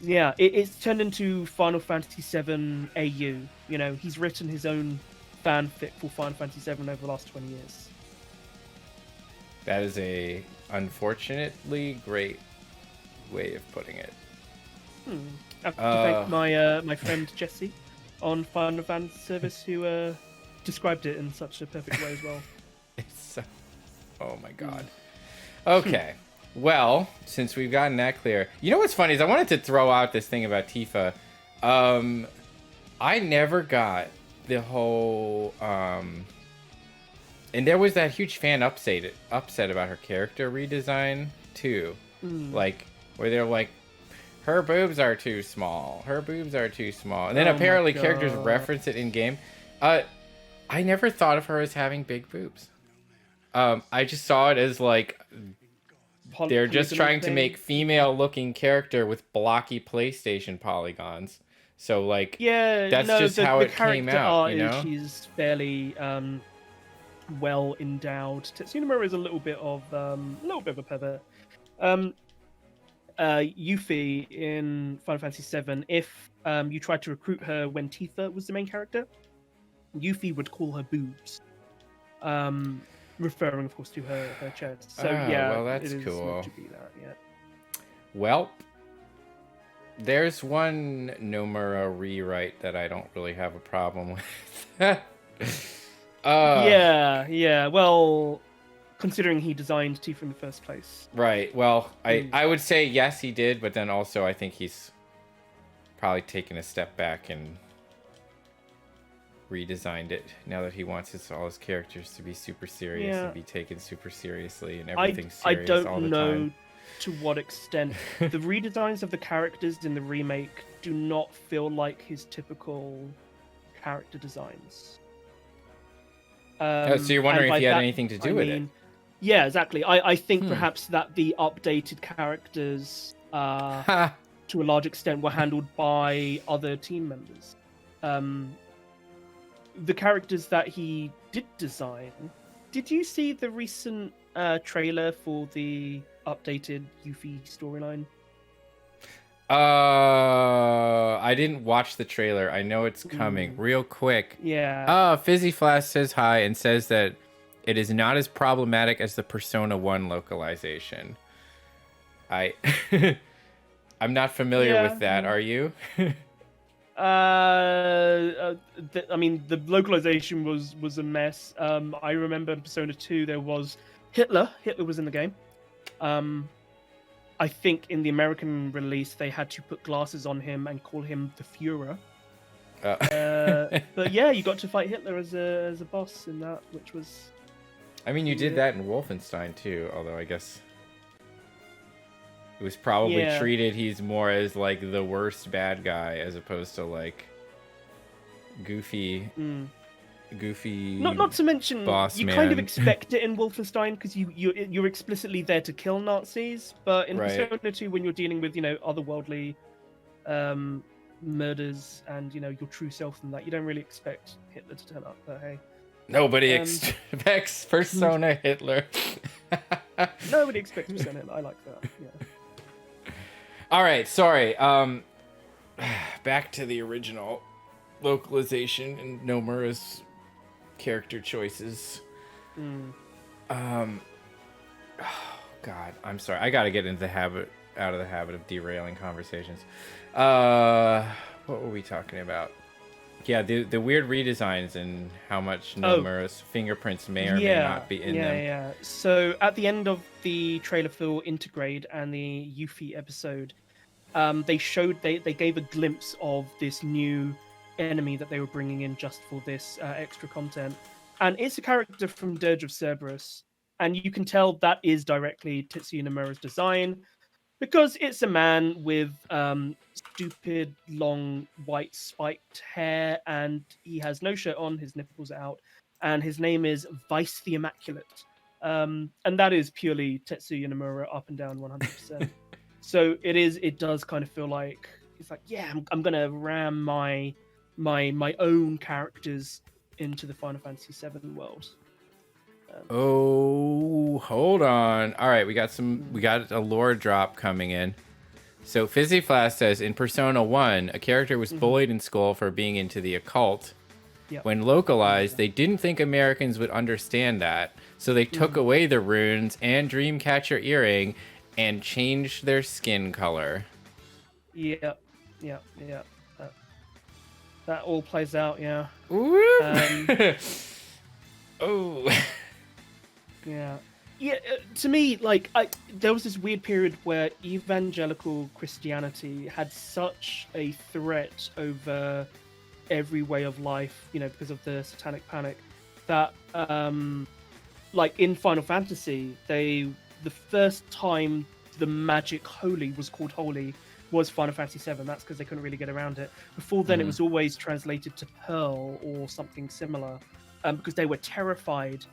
yeah, it's turned into Final Fantasy VII AU. You know, he's written his own fanfic for Final Fantasy VII over the last 20 years. That is a unfortunately great way of putting it. I have to thank my friend Jesse on Final Fantasy Service who described it in such a perfect way as well. It's so... Oh my god. Okay. Well, since we've gotten that clear, you know what's funny is I wanted to throw out this thing about Tifa. I never got the whole and there was that huge fan upset about her character redesign too. Like where they're like, her boobs are too small. Her boobs are too small. And then apparently characters reference it in game. I never thought of her as having big boobs. I just saw it as like they're just trying to make female-looking character with blocky PlayStation polygons. So like, that's just how it came out. You know, she's fairly well endowed. Tetsuya Nomura is a little bit of a pervert. Yuffie in Final Fantasy VII, if you tried to recruit her when Tifa was the main character, Yuffie would call her boobs, referring, of course, to her chest. So well, that's cool. Well, there's one Nomura rewrite that I don't really have a problem with. Yeah. Well, considering he designed Tifa in the first place. Right. Well, I would say yes, he did, but then also I think he's probably taken a step back and redesigned it now that he wants all his characters to be super serious and be taken super seriously and everything's serious all the time. I don't know to what extent. The redesigns of the characters in the remake do not feel like his typical character designs. So you're wondering if he had anything to do with it? Yeah, exactly. I think perhaps that the updated characters, to a large extent, were handled by other team members. The characters that he did design. Did you see the recent trailer for the updated Yuffie storyline? I didn't watch the trailer. I know it's coming. Real quick. Yeah. Fizzy Flash says hi and says that it is not as problematic as the Persona 1 localization. I'm not familiar with that. Are you? I mean, the localization was a mess. I remember in Persona 2 there was Hitler. Hitler was in the game. I think in the American release they had to put glasses on him and call him the Führer. But yeah, you got to fight Hitler as a boss in that, which was. I mean, you did that in Wolfenstein too, although I guess it was probably treated he's more as like the worst bad guy as opposed to like goofy. Not to mention, you man. kind of expect it in Wolfenstein because you're explicitly there to kill Nazis, but in Persona 2, when you're dealing with otherworldly murders and your true self and that, you don't really expect Hitler to turn up. But hey, nobody expects Persona Hitler. Nobody expects Persona Hitler. I like that. Yeah. All right, sorry. Back to the original localization and Nomura's character choices. Oh God, I'm sorry. I gotta get into out of the habit of derailing conversations. What were we talking about? Yeah, the weird redesigns and how much Nomura's fingerprints may or may not be in them. Yeah. So at the end of the trailer for Intergrade and the Yuffie episode, they gave a glimpse of this new enemy that they were bringing in just for this extra content, and it's a character from Dirge of Cerberus, and you can tell that is directly Tetsuya Nomura's design because it's a man with stupid long white spiked hair, and he has no shirt on, his nipples are out, and his name is Vice the Immaculate, and that is purely Tetsuya Nomura up and down 100%. So it does kind of feel like it's like, yeah, I'm gonna ram my own characters into the Final Fantasy VII world. Hold on. All right, we got a lore drop coming in. So Fizzy Flash says in Persona 1, a character was bullied in school for being into the occult. Yep. When localized, they didn't think Americans would understand that, so they took away the runes and Dreamcatcher earring and changed their skin color. Yeah. That all plays out, yeah. Yeah. To me, like, there was this weird period where evangelical Christianity had such a threat over every way of life, because of the Satanic Panic, that, like in Final Fantasy, the first time the magic holy was called holy was Final Fantasy VII. That's because they couldn't really get around it. Before then, it was always translated to Pearl or something similar, because they were terrified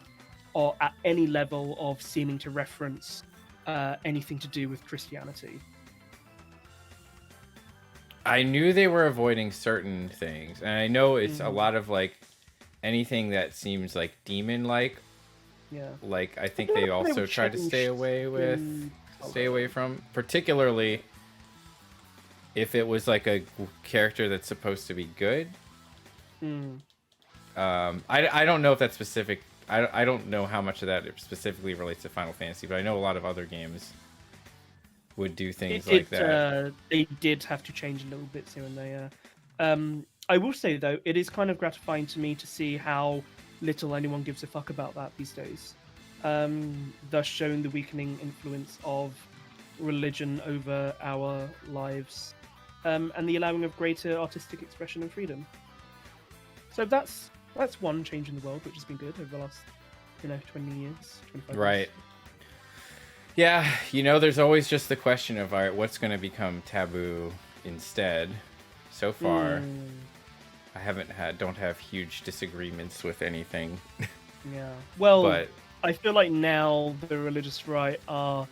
at any level of seeming to reference anything to do with Christianity. I knew they were avoiding certain things, and I know it's a lot of like anything that seems like demon-like. Yeah. Like I think they also try to stay away from, particularly if it was like a character that's supposed to be good. I don't know if that's specific. I don't know how much of that specifically relates to Final Fantasy, but I know a lot of other games would do things like that. They did have to change a little bit here and there. I will say though, it is kind of gratifying to me to see how little anyone gives a fuck about that these days. Thus showing the weakening influence of religion over our lives. and the allowing of greater artistic expression and freedom. So that's one change in the world, which has been good over the last 20 years, 25 years. Right. Yeah, there's always just the question of, all right, what's going to become taboo instead? So far, I don't have huge disagreements with anything. Yeah. Well, but I feel like now the religious right are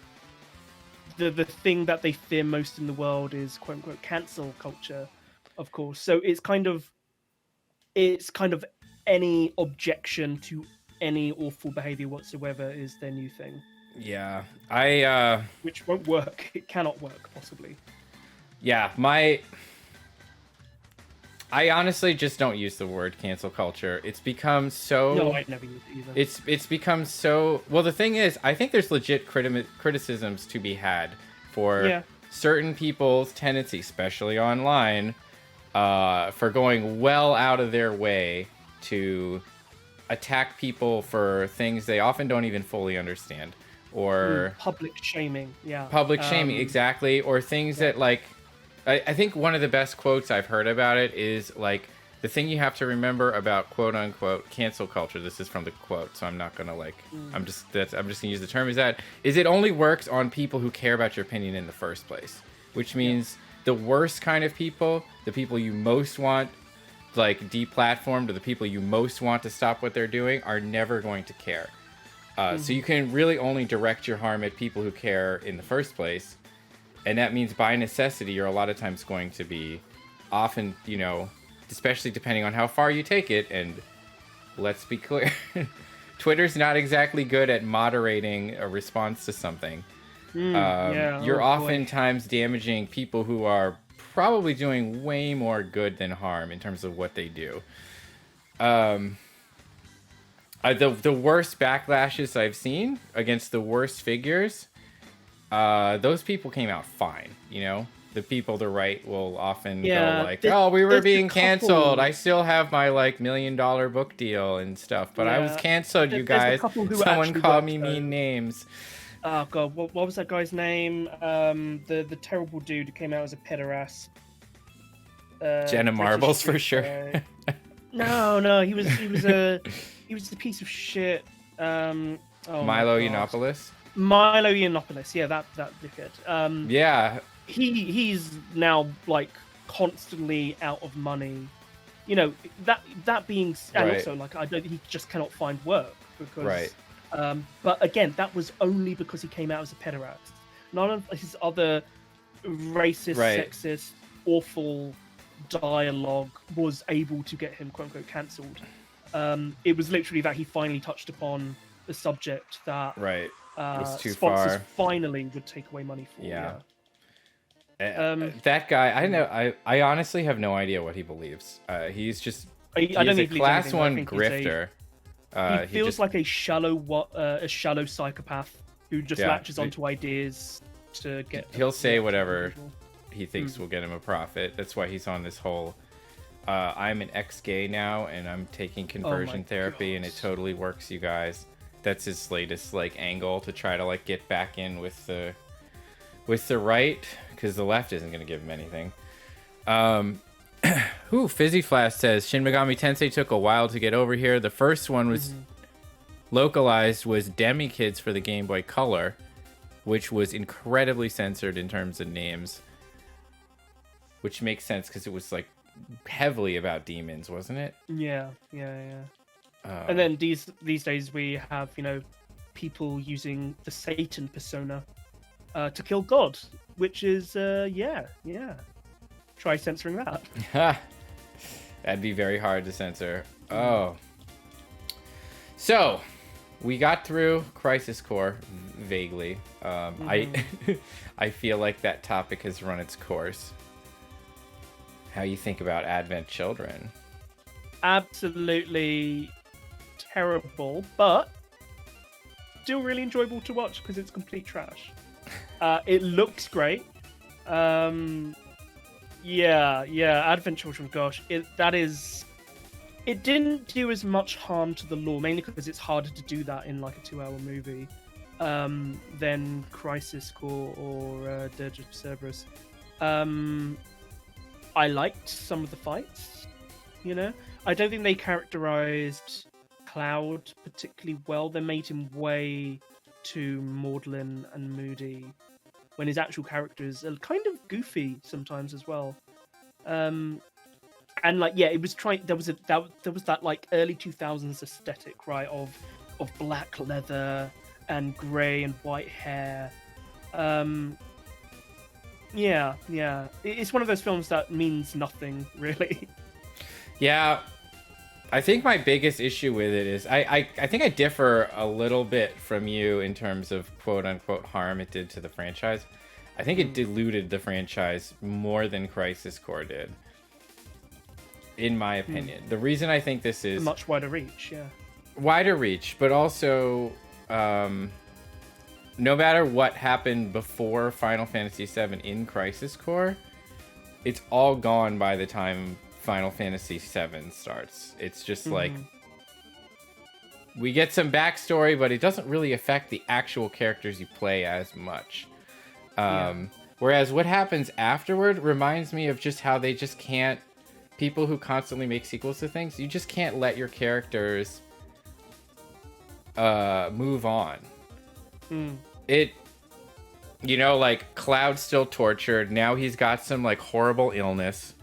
the thing that they fear most in the world is quote unquote cancel culture, of course. So it's kind of any objection to any awful behavior whatsoever is their new thing. Yeah, which won't work. It cannot work, possibly. Yeah, I honestly just don't use the word cancel culture. It's become so... No, I'd never use it either. It's become so... Well, the thing is, I think there's legit criticisms to be had for certain people's tendency, especially online, for going well out of their way to attack people for things they often don't even fully understand. Or public shaming, Public shaming, exactly. Or things that, like... I think one of the best quotes I've heard about it is, like, the thing you have to remember about quote-unquote cancel culture, this is from the quote, so I'm not going to, like... I'm just going to use the term, is it only works on people who care about your opinion in the first place. Which means the worst kind of people, the people you most want, like, deplatformed, or the people you most want to stop what they're doing, are never going to care. So you can really only direct your harm at people who care in the first place. And that means by necessity, you're a lot of times going to be often, especially depending on how far you take it. And let's be clear, Twitter's not exactly good at moderating a response to something. You're oftentimes damaging people who are probably doing way more good than harm in terms of what they do. The worst backlashes I've seen against the worst figures, those people came out fine, The people the right will often go like, oh, we were being canceled. I still have my, like, $1 million book deal and stuff, but I was canceled, you guys. Someone called me mean names. Oh, God, what was that guy's name? The terrible dude who came out as a pederast. Jenna Marbles, for sure. No, he was a piece of shit. Milo Yiannopoulos. Milo Yiannopoulos, yeah, that dickhead. Yeah. He's now, like, constantly out of money. That being, and also, like, he just cannot find work because. But again, that was only because he came out as a pederast. None of his other racist, sexist, awful dialogue was able to get him quote unquote cancelled. It was literally that he finally touched upon the subject that was too sponsors far. Finally would take away money for. That guy, I know. I honestly have no idea what he believes. He's just he's a class one grifter. He feels like a shallow psychopath who just latches onto ideas to get. He'll say whatever he thinks will get him a profit. That's why he's on this whole. I'm an ex-gay now, and I'm taking conversion therapy, and it totally works, you guys. That's his latest, like, angle to try to, like, get back in with the right, because the left isn't going to give him anything. Fizzy Flash says Shin Megami Tensei took a while to get over here. The first one was localized was Demi Kids for the Game Boy Color, which was incredibly censored in terms of names, which makes sense because it was, like, heavily about demons, wasn't it? Yeah. And then these days we have, people using the Satan persona to kill God, which is try censoring that. That'd be very hard to censor. Oh. So, we got through Crisis Core vaguely. I feel like that topic has run its course. How you think about Advent Children? Absolutely terrible, but still really enjoyable to watch because it's complete trash. It looks great. Advent Children, gosh, it didn't do as much harm to the lore, mainly because it's harder to do that in, like, a 2-hour movie than Crisis Core or Dirge of Cerberus. I liked some of the fights. You know, I don't think they characterized Cloud particularly well. They made him way too maudlin and moody, when his actual characters are kind of goofy sometimes as well. And like, yeah, it was trying. There was that like early 2000s aesthetic, right, of black leather and grey and white hair. Yeah. It's one of those films that means nothing really. Yeah, I think my biggest issue with it is I think I differ a little bit from you in terms of quote unquote harm it did to the franchise. I think it diluted the franchise more than Crisis Core did, in my opinion. The reason I think this is a much wider reach, wider reach, but also no matter what happened before Final Fantasy VII in Crisis Core, it's all gone by the time Final Fantasy VII starts. It's just like we get some backstory, but it doesn't really affect the actual characters you play as much. Whereas what happens afterward reminds me of just how they just can't, people who constantly make sequels to things, you just can't let your characters move on. It, you know, like Cloud's still tortured. Now he's got some like horrible illness.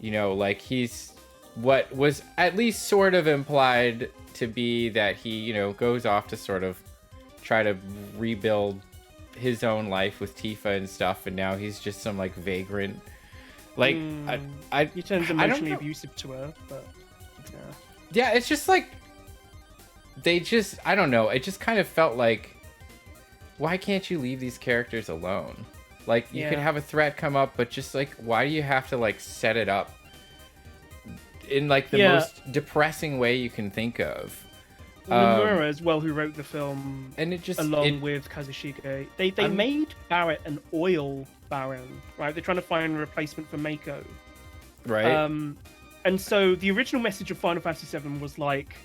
You know, like he's what was at least sort of implied to be that he, you know, goes off to sort of try to rebuild his own life with Tifa and stuff, and now he's just some like vagrant. Like he turns emotionally abusive to her, but yeah, it's just like they just, I don't know, it just kind of felt like, why can't you leave these characters alone? Like, you could have a threat come up, but just, like, why do you have to, like, set it up in, like, the most depressing way you can think of? Nomura as well, who wrote the film, and it just along with Kazushige, they made Barrett an oil baron, right? They're trying to find a replacement for Mako. Right. And so the original message of Final Fantasy VII was, like,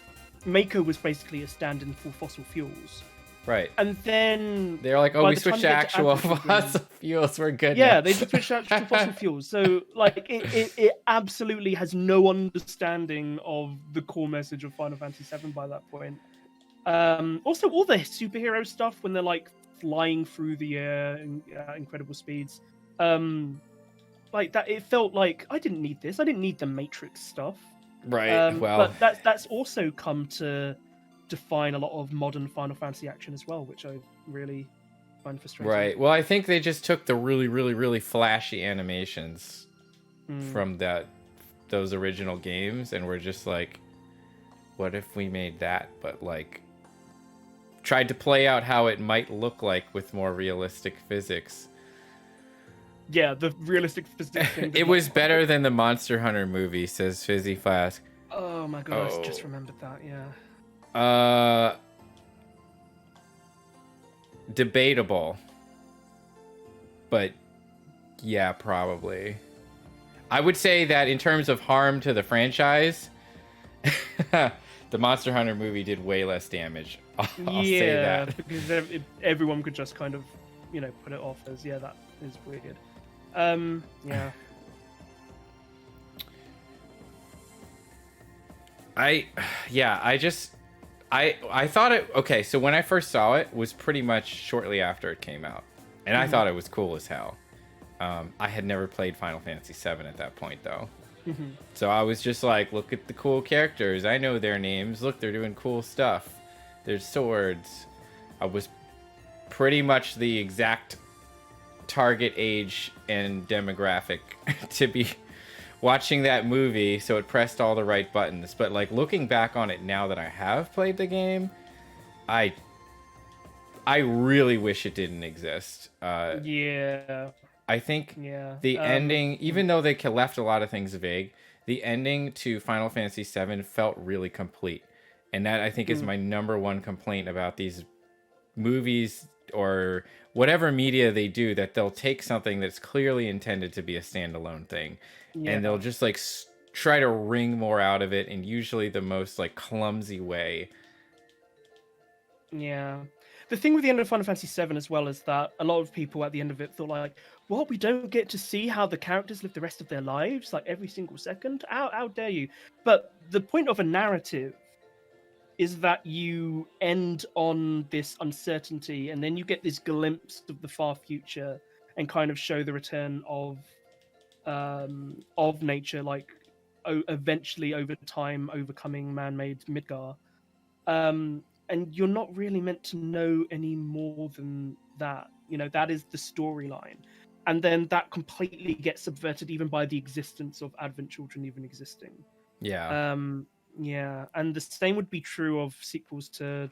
Mako was basically a stand-in for fossil fuels. Right. And then they're like, oh, we switched to actual fossil fuels. We're good. Yeah, now. they switched to actual fossil fuels. So, like, it absolutely has no understanding of the core message of Final Fantasy VII by that point. Also, all the superhero stuff when they're like flying through the air in incredible speeds, like that, it felt like I didn't need this. I didn't need the Matrix stuff. Right. Well, but that's also come to define a lot of modern Final Fantasy action as well, which I really find frustrating. Right. Well, I think they just took the really, really, really flashy animations from those original games, and were just like, what if we made that, but like tried to play out how it might look like with more realistic physics. Yeah, the realistic physics thing. It was better than the Monster Hunter movie, says Fizzy Flask. Oh my god, I just remembered that, yeah. Debatable. But yeah, probably. I would say that in terms of harm to the franchise, the Monster Hunter movie did way less damage. I'll say that. Because everyone could just kind of, you know, put it off as, that is weird. Yeah. I thought it, okay, so when I first saw it was pretty much shortly after it came out, and I thought it was cool as hell. I had never played Final Fantasy VII at that point, though. So I was just like, look at the cool characters. I know their names. Look, they're doing cool stuff. There's swords. I was pretty much the exact target age and demographic to be watching that movie, so it pressed all the right buttons. But like looking back on it now that I have played the game, I really wish it didn't exist. I think the ending, even though they left a lot of things vague, the ending to Final Fantasy VII felt really complete. And that, I think, is my number one complaint about these movies or whatever media they do, that they'll take something that's clearly intended to be a standalone thing, and they'll just like try to wring more out of it in usually the most like clumsy way. The the thing with the end of Final Fantasy VII as well is that a lot of people at the end of it thought like, "What? We don't get to see how the characters live the rest of their lives, like every single second? How dare you?" But the point of a narrative is that you end on this uncertainty, and then you get this glimpse of the far future, and kind of show the return of nature, like eventually over time overcoming man-made Midgar. And you're not really meant to know any more than that. You know, that is the storyline. And then that completely gets subverted even by the existence of Advent Children even existing. Yeah. Yeah, and the same would be true of sequels to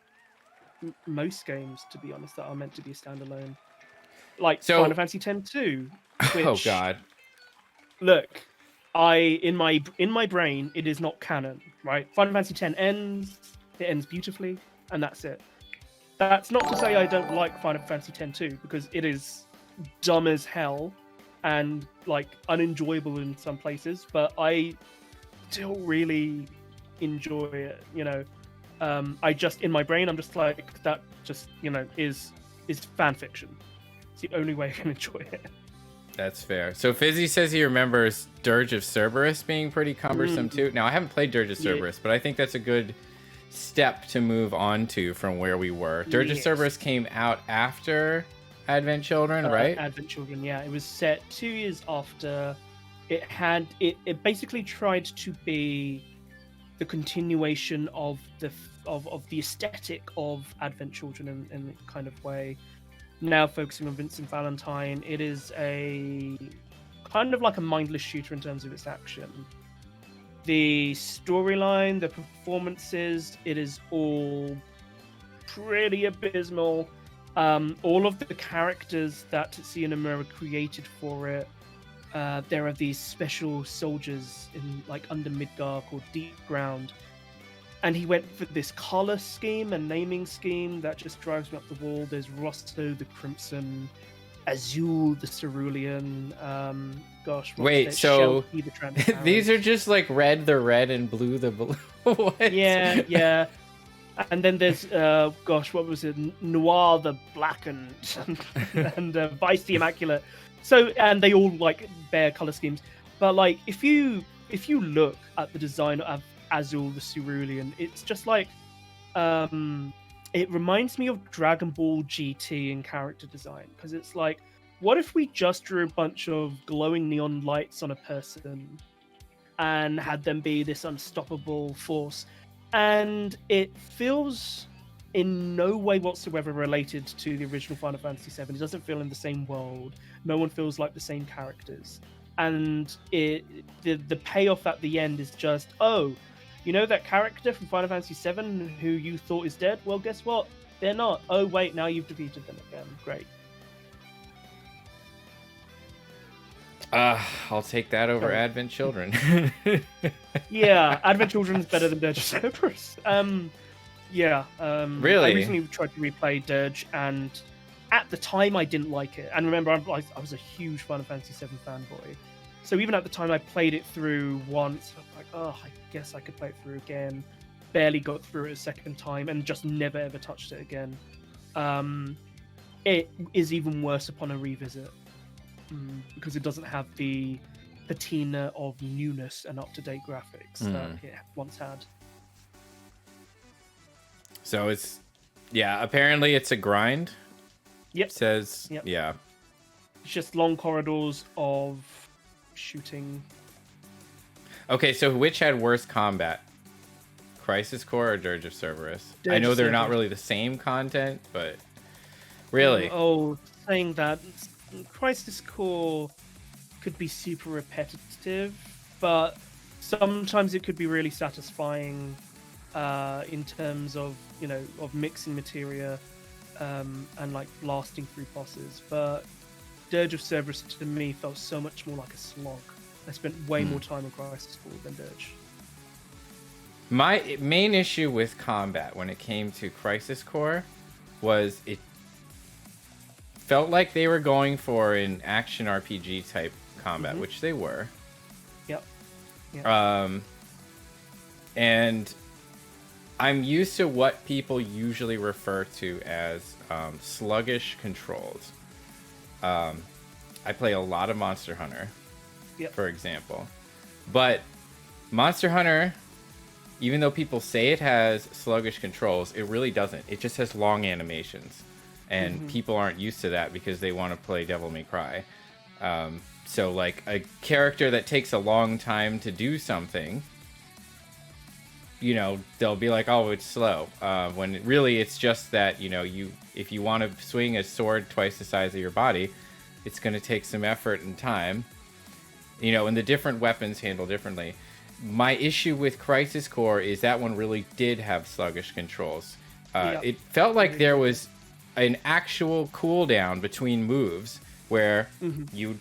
most games, to be honest, that are meant to be standalone. Like So, Final Fantasy X-2, which oh god. look, in my brain, it is not canon, right? Final Fantasy X ends, it ends beautifully, and that's it. That's not to say I don't like Final Fantasy X-2, because it is dumb as hell and like unenjoyable in some places, but I still really enjoy it. You know, I just in my brain, I'm just like that. Just is fan fiction. It's the only way I can enjoy it. That's fair. So Fizzy says he remembers Dirge of Cerberus being pretty cumbersome too. Now I haven't played Dirge of Cerberus, but I think that's a good step to move on to from where we were. Dirge of Cerberus came out after Advent Children, right? Advent Children, yeah. It was set 2 years after. It basically tried to be the continuation of the aesthetic of Advent Children in a kind of way. Now focusing on Vincent Valentine, it is a kind of like a mindless shooter in terms of its action. The storyline, the performances, it is all pretty abysmal. All of the characters that Tetsuya Nomura created for it, there are these special soldiers in like under Midgar called Deep Ground, and he went for this color scheme and naming scheme that just drives me up the wall. There's Rosto the Crimson, Azul the Cerulean. Wait, so these are just like red the red and blue the blue. What? Yeah. And then there's what was it? Noir the Blackened and Vice the Immaculate. So, and they all like bear color schemes. But like if you look at the design of Azul the Cerulean, it's just like it reminds me of Dragon Ball GT in character design, because it's like, what if we just drew a bunch of glowing neon lights on a person and had them be this unstoppable force? And it feels in no way whatsoever related to the original Final Fantasy VII. It doesn't feel in the same world. No one feels like the same characters. And the payoff at the end is just, oh, you know that character from Final Fantasy VII who you thought is dead? Well, guess what? They're not. Oh, wait, now you've defeated them again. Great. I'll take that over Advent Children. Yeah, Advent Children is better than Dirge of Cerberus. Yeah. Really? I recently tried to replay Dirge, and at the time I didn't like it. And remember, I was a huge Final Fantasy VII fanboy. So even at the time I played it through once, I was like, oh, I guess I could play it through again. Barely got through it a second time, and just never ever touched it again. It is even worse upon a revisit, because it doesn't have the patina of newness and up-to-date graphics that it once had. So it's, apparently it's a grind. Yep. It says, Yep. Yeah. It's just long corridors of shooting. Okay, so which had worse combat? Crisis Core or Dirge of Cerberus? Dirge I know of they're not Cerberus. really the same content, but really? Saying that, Crisis Core could be super repetitive, but sometimes it could be really satisfying in terms of of mixing materia and like blasting through bosses. But Dirge of Cerberus to me felt so much more like a slog. I spent way more time on Crisis Core than Dirge. My main issue with combat when it came to Crisis Core was it felt like they were going for an action RPG type combat, which they were. Yep. And I'm used to what people usually refer to as sluggish controls. I play a lot of Monster Hunter, for example. But Monster Hunter, even though people say it has sluggish controls, it really doesn't. It just has long animations. And people aren't used to that because they want to play Devil May Cry. So, like, a character that takes a long time to do something, you know, they'll be like, oh, it's slow. When really it's just that, you know, if you want to swing a sword twice the size of your body, it's going to take some effort and time. You know, and the different weapons handle differently. My issue with Crisis Core is that one really did have sluggish controls. It felt like there was an actual cooldown between moves where you'd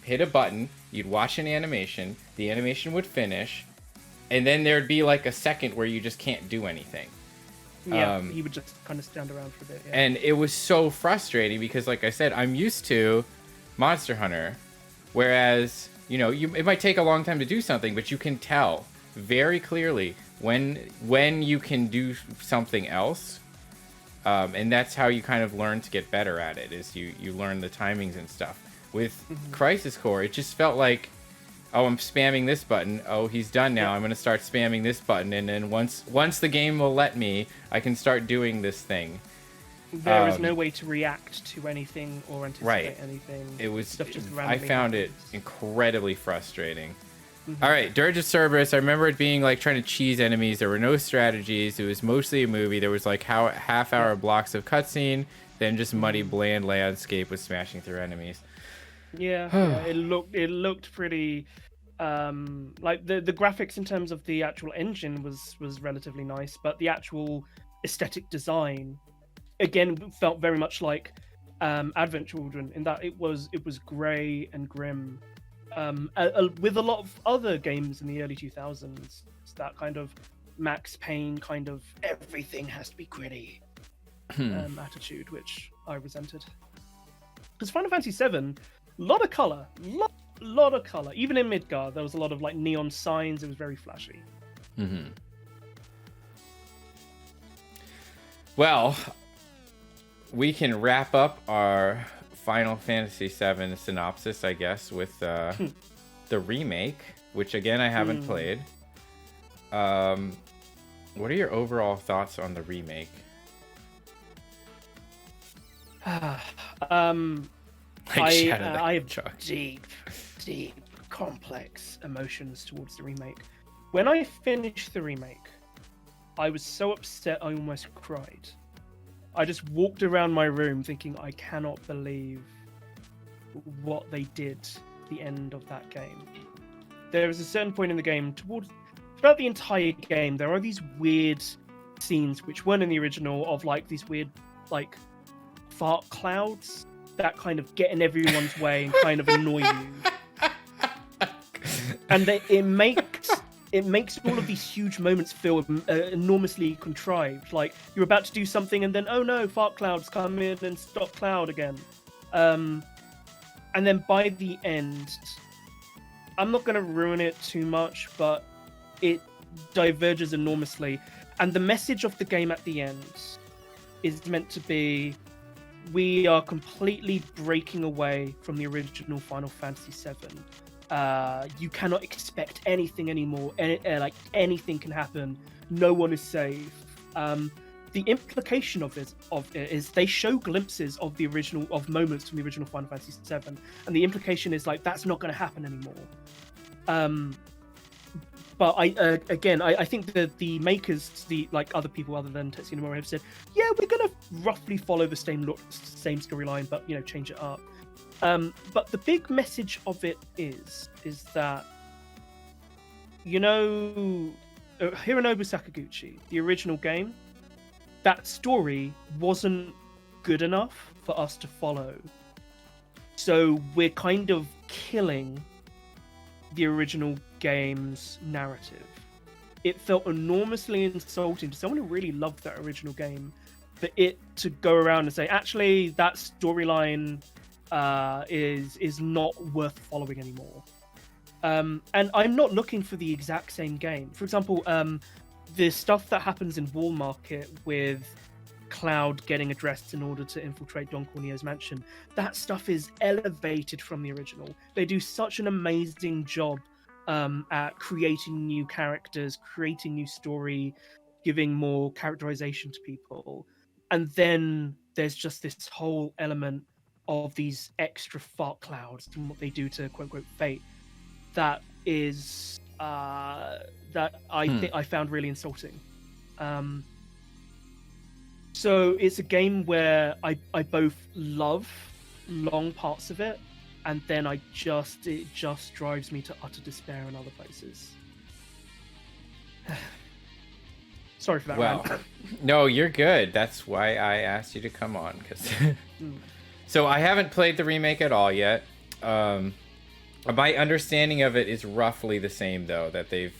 hit a button, you'd watch an animation, the animation would finish, and then there'd be like a second where you just can't do anything. Yeah, you would just kind of stand around for a bit. Yeah. And it was so frustrating because, like I said, I'm used to Monster Hunter, whereas, you know, it might take a long time to do something, but you can tell very clearly when you can do something else. And that's how you kind of learn to get better at it, is you learn the timings and stuff. With Crisis Core, it just felt like, oh, I'm spamming this button. Oh, he's done now. I'm going to start spamming this button. And then once the game will let me, I can start doing this thing. There is no way to react to anything or anticipate anything. It was. Stuff just I found happens. it incredibly frustrating. All right, Dirge of Cerberus. I remember it being like trying to cheese enemies. There were no strategies. It was mostly a movie. There was like half-hour blocks of cutscene, then just muddy, bland landscape with smashing through enemies. Yeah, it looked pretty. Like the graphics in terms of the actual engine was relatively nice, but the actual aesthetic design again felt very much like Advent Children in that it was grey and grim, with a lot of other games in the early 2000s. That kind of Max Payne kind of everything has to be gritty attitude, which I resented. Because Final Fantasy VII, lot of color. Even in Midgard, there was a lot of like neon signs. It was very flashy. Well, we can wrap up our Final Fantasy VII synopsis, I guess, with the remake, which again I haven't played. What are your overall thoughts on the remake? I have deep, complex emotions towards the remake. When I finished the remake, I was so upset I almost cried. I just walked around my room thinking, I cannot believe what they did at the end of that game. There is a certain point in the game, throughout the entire game, there are these weird scenes which weren't in the original, of like these weird like fart clouds that kind of get in everyone's way and kind of annoy you. And it makes all of these huge moments feel enormously contrived. Like you're about to do something and then, oh no, fart clouds come in and stop cloud again. And then by the end, I'm not going to ruin it too much, but it diverges enormously. And the message of the game at the end is meant to be, we are completely breaking away from the original Final Fantasy VII. You cannot expect anything anymore. Like anything can happen. No one is safe. The implication of it is they show glimpses of moments from the original Final Fantasy VII, and the implication is like that's not going to happen anymore. But I think that the makers, like other people other than Tetsuya Nomura, have said, yeah, we're going to roughly follow the same storyline, but change it up. But the big message of it is that Hironobu Sakaguchi, the original game, that story wasn't good enough for us to follow. So we're kind of killing the original game's narrative. It felt enormously insulting to someone who really loved that original game for it to go around and say, actually, that storyline is not worth following anymore. And I'm not looking for the exact same game. For example, the stuff that happens in Wall Market with Cloud getting addressed in order to infiltrate Don Corneo's mansion, that stuff is elevated from the original. They do such an amazing job at creating new characters, creating new story, giving more characterization to people. And then there's just this whole element of these extra fart clouds and what they do to quote unquote fate that is that I think I found really insulting. So it's a game where I both love long parts of it, and then it just drives me to utter despair in other places. Sorry for that. Well, no, you're good. That's why I asked you to come on. So I haven't played the remake at all yet. My understanding of it is roughly the same, though, that they've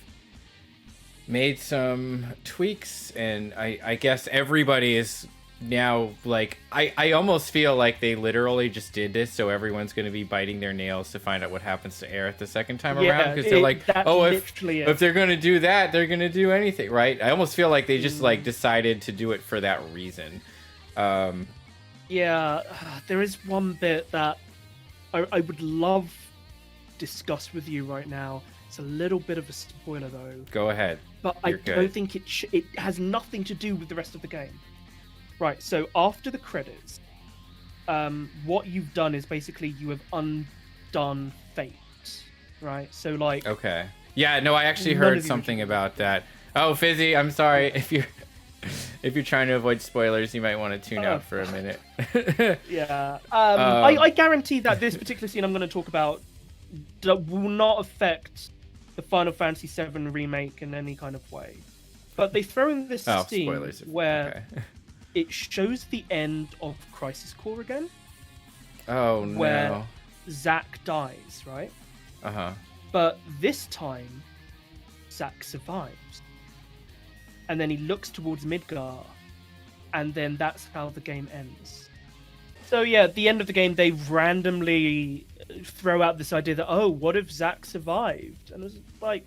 made some tweaks, and I guess everybody is now like, I almost feel like they literally just did this so everyone's going to be biting their nails to find out what happens to Aerith the second time around, because they're like, oh, if they're going to do that, they're going to do anything, right? I almost feel like they just like decided to do it for that reason. Yeah, there is one bit that I would love to discuss with you right now. It's a little bit of a spoiler though. Go ahead. But I don't think it has nothing to do with the rest of the game. Right, so after the credits, what you've done is basically you have undone fate, right? So like... Okay. Yeah, no, I actually heard something about that. Oh, Fizzy, I'm sorry. If you're trying to avoid spoilers, you might want to tune out for a minute. Yeah. I guarantee that this particular scene I'm going to talk about will not affect the Final Fantasy VII remake in any kind of way. But they throw in this scene where it shows the end of Crisis Core again. Oh, no. Where Zack dies, right? Uh-huh. But this time, Zack survives. And then he looks towards Midgar, and then that's how the game ends. So yeah, at the end of the game, they randomly throw out this idea that, oh, what if Zack survived? And it was like,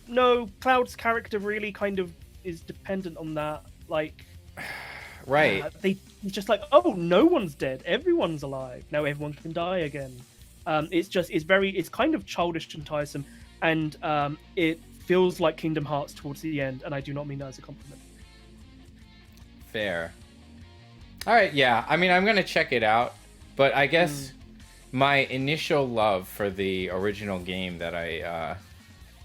no, Cloud's character really kind of is dependent on that. Like, right? He's just like, oh, no one's dead, everyone's alive. Now everyone can die again. It's kind of childish and tiresome, and it feels like Kingdom Hearts towards the end, and I do not mean that as a compliment. Fair. All right, yeah. I mean, I'm gonna check it out, but I guess my initial love for the original game that I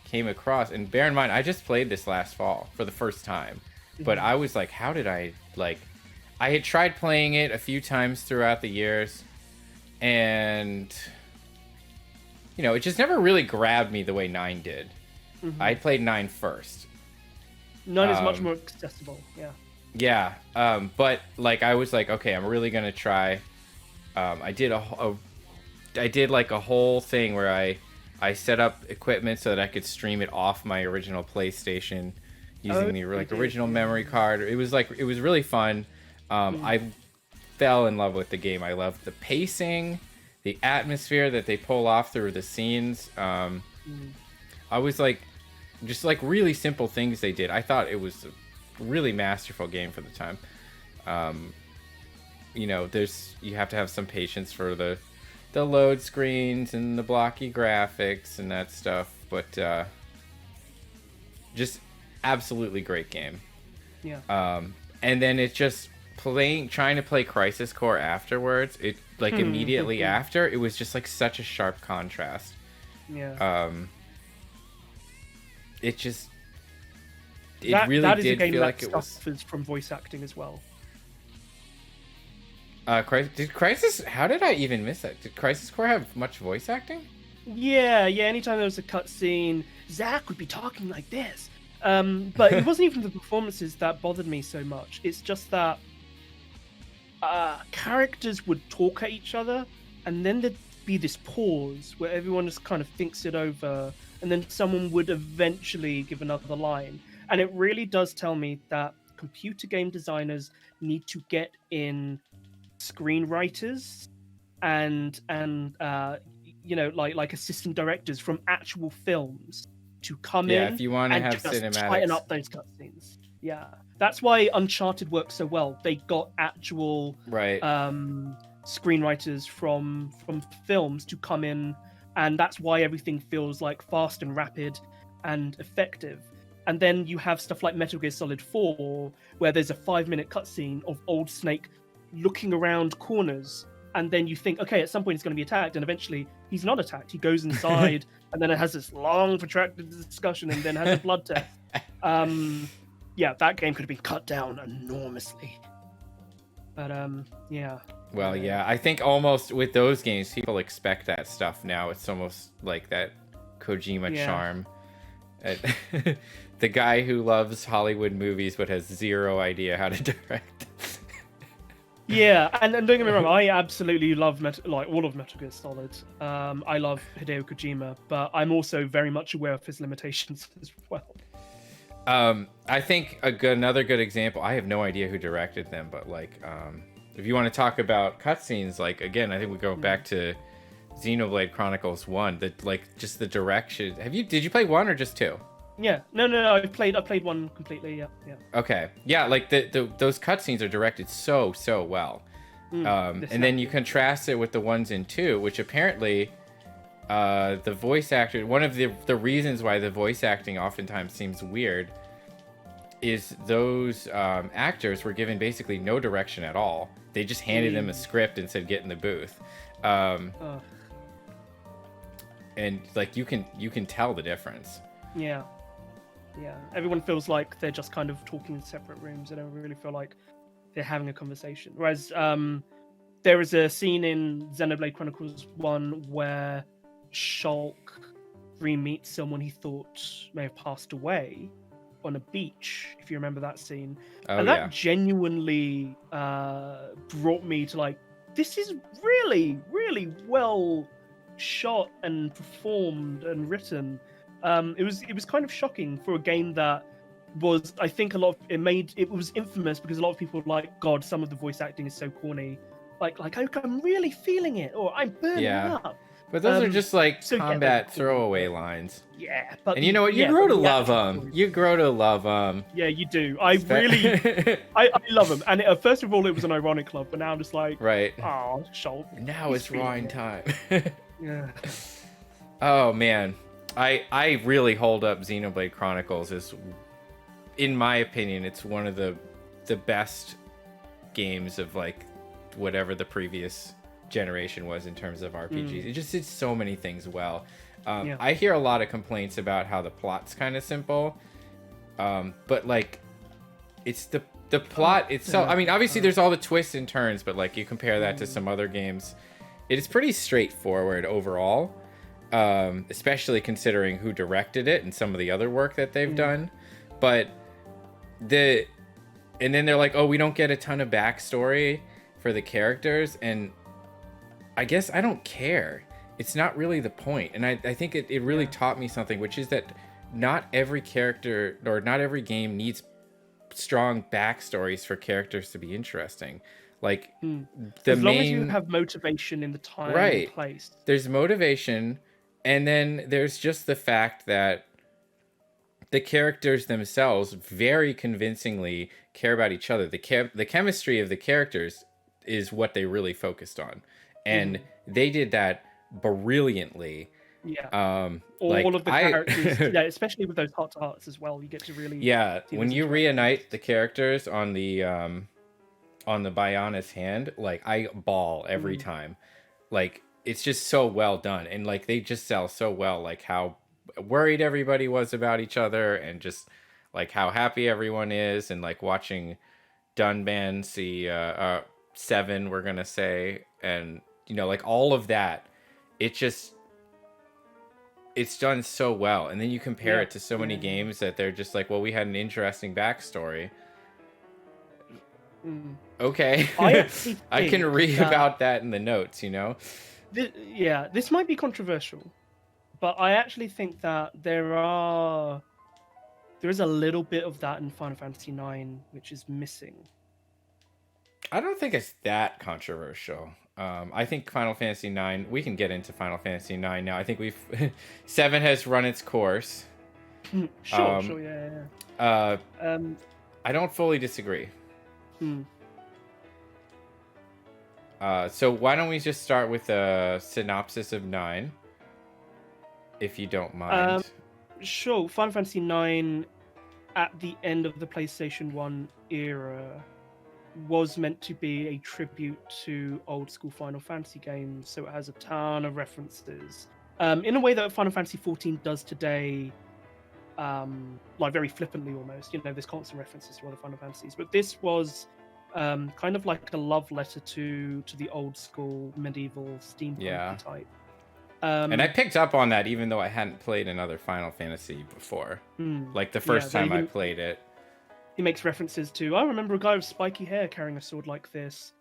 came across, and bear in mind, I just played this last fall for the first time, but I was like, how did I had tried playing it a few times throughout the years, and you know, it just never really grabbed me the way 9 did. I played 9 first. 9 is much more accessible, yeah. Yeah, but like I was like, okay, I'm really gonna try. I did like a whole thing where I set up equipment so that I could stream it off my original PlayStation using the original memory card. It was really fun. I fell in love with the game. I loved the pacing, the atmosphere that they pull off through the scenes. I was like, just like really simple things they did. I thought it was a really masterful game for the time. You know, you have to have some patience for the load screens and the blocky graphics and that stuff, but just absolutely great game. Yeah. And then it's just trying to play Crisis Core afterwards. It like immediately after, it was just like such a sharp contrast. Yeah. It really did feel like it was from voice acting as well. Did Crisis? How did I even miss that? Did Crisis Core have much voice acting? Yeah. Anytime there was a cutscene, Zack would be talking like this. But it wasn't even the performances that bothered me so much. It's just that characters would talk at each other, and then there'd be this pause where everyone just kind of thinks it over, and then someone would eventually give another line. And it really does tell me that computer game designers need to get in screenwriters and you know, like assistant directors from actual films to come Yeah, in if you want to and have just tighten cinematics. up those cutscenes. Yeah, that's why Uncharted works so well. They got actual Right. screenwriters from films to come in, and that's why everything feels like fast and rapid and effective. And then you have stuff like Metal Gear Solid 4, where there's a 5-minute cutscene of Old Snake looking around corners, and then you think, okay, at some point he's going to be attacked, and eventually he's not attacked. He goes inside, and then it has this long, protracted discussion, and then has a blood test. Yeah, that game could have been cut down enormously. But yeah. Well, yeah, I think almost with those games, people expect that stuff now. It's almost like that Kojima charm. The guy who loves Hollywood movies but has zero idea how to direct. Yeah, and don't get me wrong, I absolutely love all of Metal Gear Solid. I love Hideo Kojima, but I'm also very much aware of his limitations as well. I think another good example, I have no idea who directed them, but like, if you want to talk about cutscenes, like, again, I think we go back to Xenoblade Chronicles 1, just the direction. Did you play 1 or just 2? Yeah, no, I played 1 completely, yeah. Okay, yeah, like those cutscenes are directed so well. And then you contrast it with the ones in 2, which apparently the voice actor, one of the reasons why the voice acting oftentimes seems weird is those actors were given basically no direction at all. They just handed them a script and said, get in the booth. And like you can tell the difference. Yeah. Everyone feels like they're just kind of talking in separate rooms. They don't really feel like they're having a conversation. Whereas there is a scene in Xenoblade Chronicles 1 where Shulk re-meets someone he thought may have passed away on a beach, if you remember that scene. And that genuinely brought me to like, this is really, really well shot and performed and written. It was kind of shocking for a game that was, I think, it was infamous because a lot of people were like, God, some of the voice acting is so corny. Like I'm really feeling it, or I'm burning up. But those are just like combat throwaway lines. Yeah, but and you know what? You grow to love them. You grow to love them. Yeah, you do. I love them. And first of all, it was an ironic love, but now I'm just like, right. Oh, Shulk. Now it's Rhine time. Yeah. Oh man, I really hold up Xenoblade Chronicles as, in my opinion, it's one of the best games of like whatever the previous generation was in terms of RPGs. It just did so many things well. I hear a lot of complaints about how the plot's kind of simple, but like it's the plot itself. I mean, obviously there's all the twists and turns, but like you compare that to some other games, it is pretty straightforward overall, especially considering who directed it and some of the other work that they've done. But and then they're like, oh, we don't get a ton of backstory for the characters, and I guess I don't care. It's not really the point. And I think it really taught me something, which is that not every character or not every game needs strong backstories for characters to be interesting. Like as long as you have motivation in the time and place. There's motivation, and then there's just the fact that the characters themselves very convincingly care about each other. The chemistry of the characters is what they really focused on. And they did that brilliantly. Yeah. All of the characters, especially with those heart-to-hearts as well. You get to really when you reunite the characters on the Bionis hand, like I bawl every time. Like it's just so well done, and like they just sell so well, like how worried everybody was about each other, and just like how happy everyone is, and like watching Dunban see 7, we're gonna say, and you know, like all of that, it's done so well. And then you compare it to so many games that they're just like, well, we had an interesting backstory. Okay. I can read about that in the notes, you know? This might be controversial, but I actually think that there is a little bit of that in Final Fantasy IX, which is missing. I don't think it's that controversial. I think Final Fantasy IX, we can get into Final Fantasy IX now. I think 7 has run its course. Sure, yeah. I don't fully disagree. Hmm. So why don't we just start with a synopsis of 9, if you don't mind. Sure. Final Fantasy IX, at the end of the PlayStation 1 era, was meant to be a tribute to old school Final Fantasy games, so it has a ton of references. In a way that Final Fantasy XIV does today, like very flippantly almost. There's constant references to other Final Fantasies, but this was kind of like a love letter to the old school medieval steampunk type. And I picked up on that even though I hadn't played another Final Fantasy before. Like the first time I played it. He makes references to, I remember a guy with spiky hair carrying a sword like this.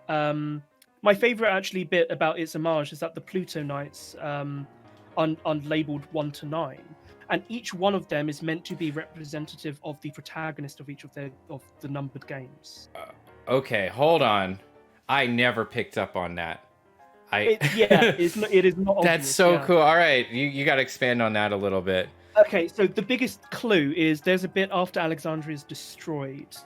My favorite actually bit about its homage is that the Pluto Knights, unlabeled 1 to 9, and each one of them is meant to be representative of the protagonist of each of the numbered games. Okay, hold on. I never picked up on that. It is not obvious. That's so cool. All right, you got to expand on that a little bit. Okay, so the biggest clue is there's a bit after Alexandria is destroyed,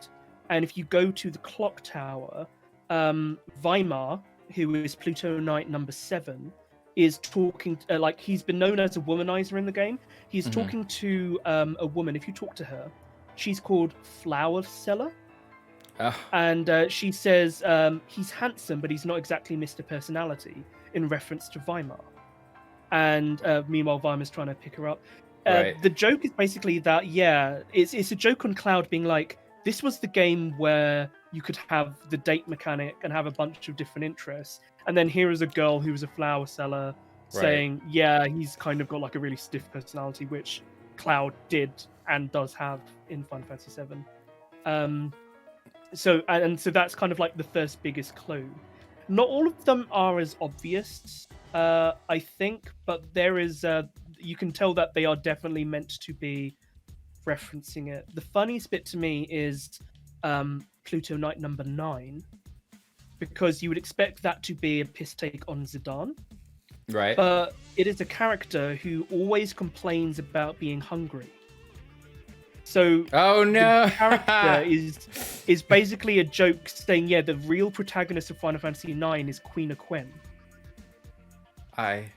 and if you go to the clock tower, Weimar, who is Pluto Knight number 7, is talking, like he's been known as a womanizer in the game. He's talking to a woman. If you talk to her, she's called Flower Seller. And she says he's handsome, but he's not exactly Mr. Personality, in reference to Weimar. And meanwhile, Weimar's trying to pick her up. Right. The joke is basically that, it's a joke on Cloud being like, this was the game where you could have the date mechanic and have a bunch of different interests. And then here is a girl who was a flower seller saying, he's kind of got like a really stiff personality, which Cloud did and does have in Final Fantasy VII. So that's kind of like the first biggest clue. Not all of them are as obvious, I think, but there is you can tell that they are definitely meant to be referencing it. The funniest bit to me is Pluto Knight number 9, because you would expect that to be a piss take on Zidane. Right. But it is a character who always complains about being hungry. So the character is basically a joke saying, the real protagonist of Final Fantasy IX is Queen Aquen.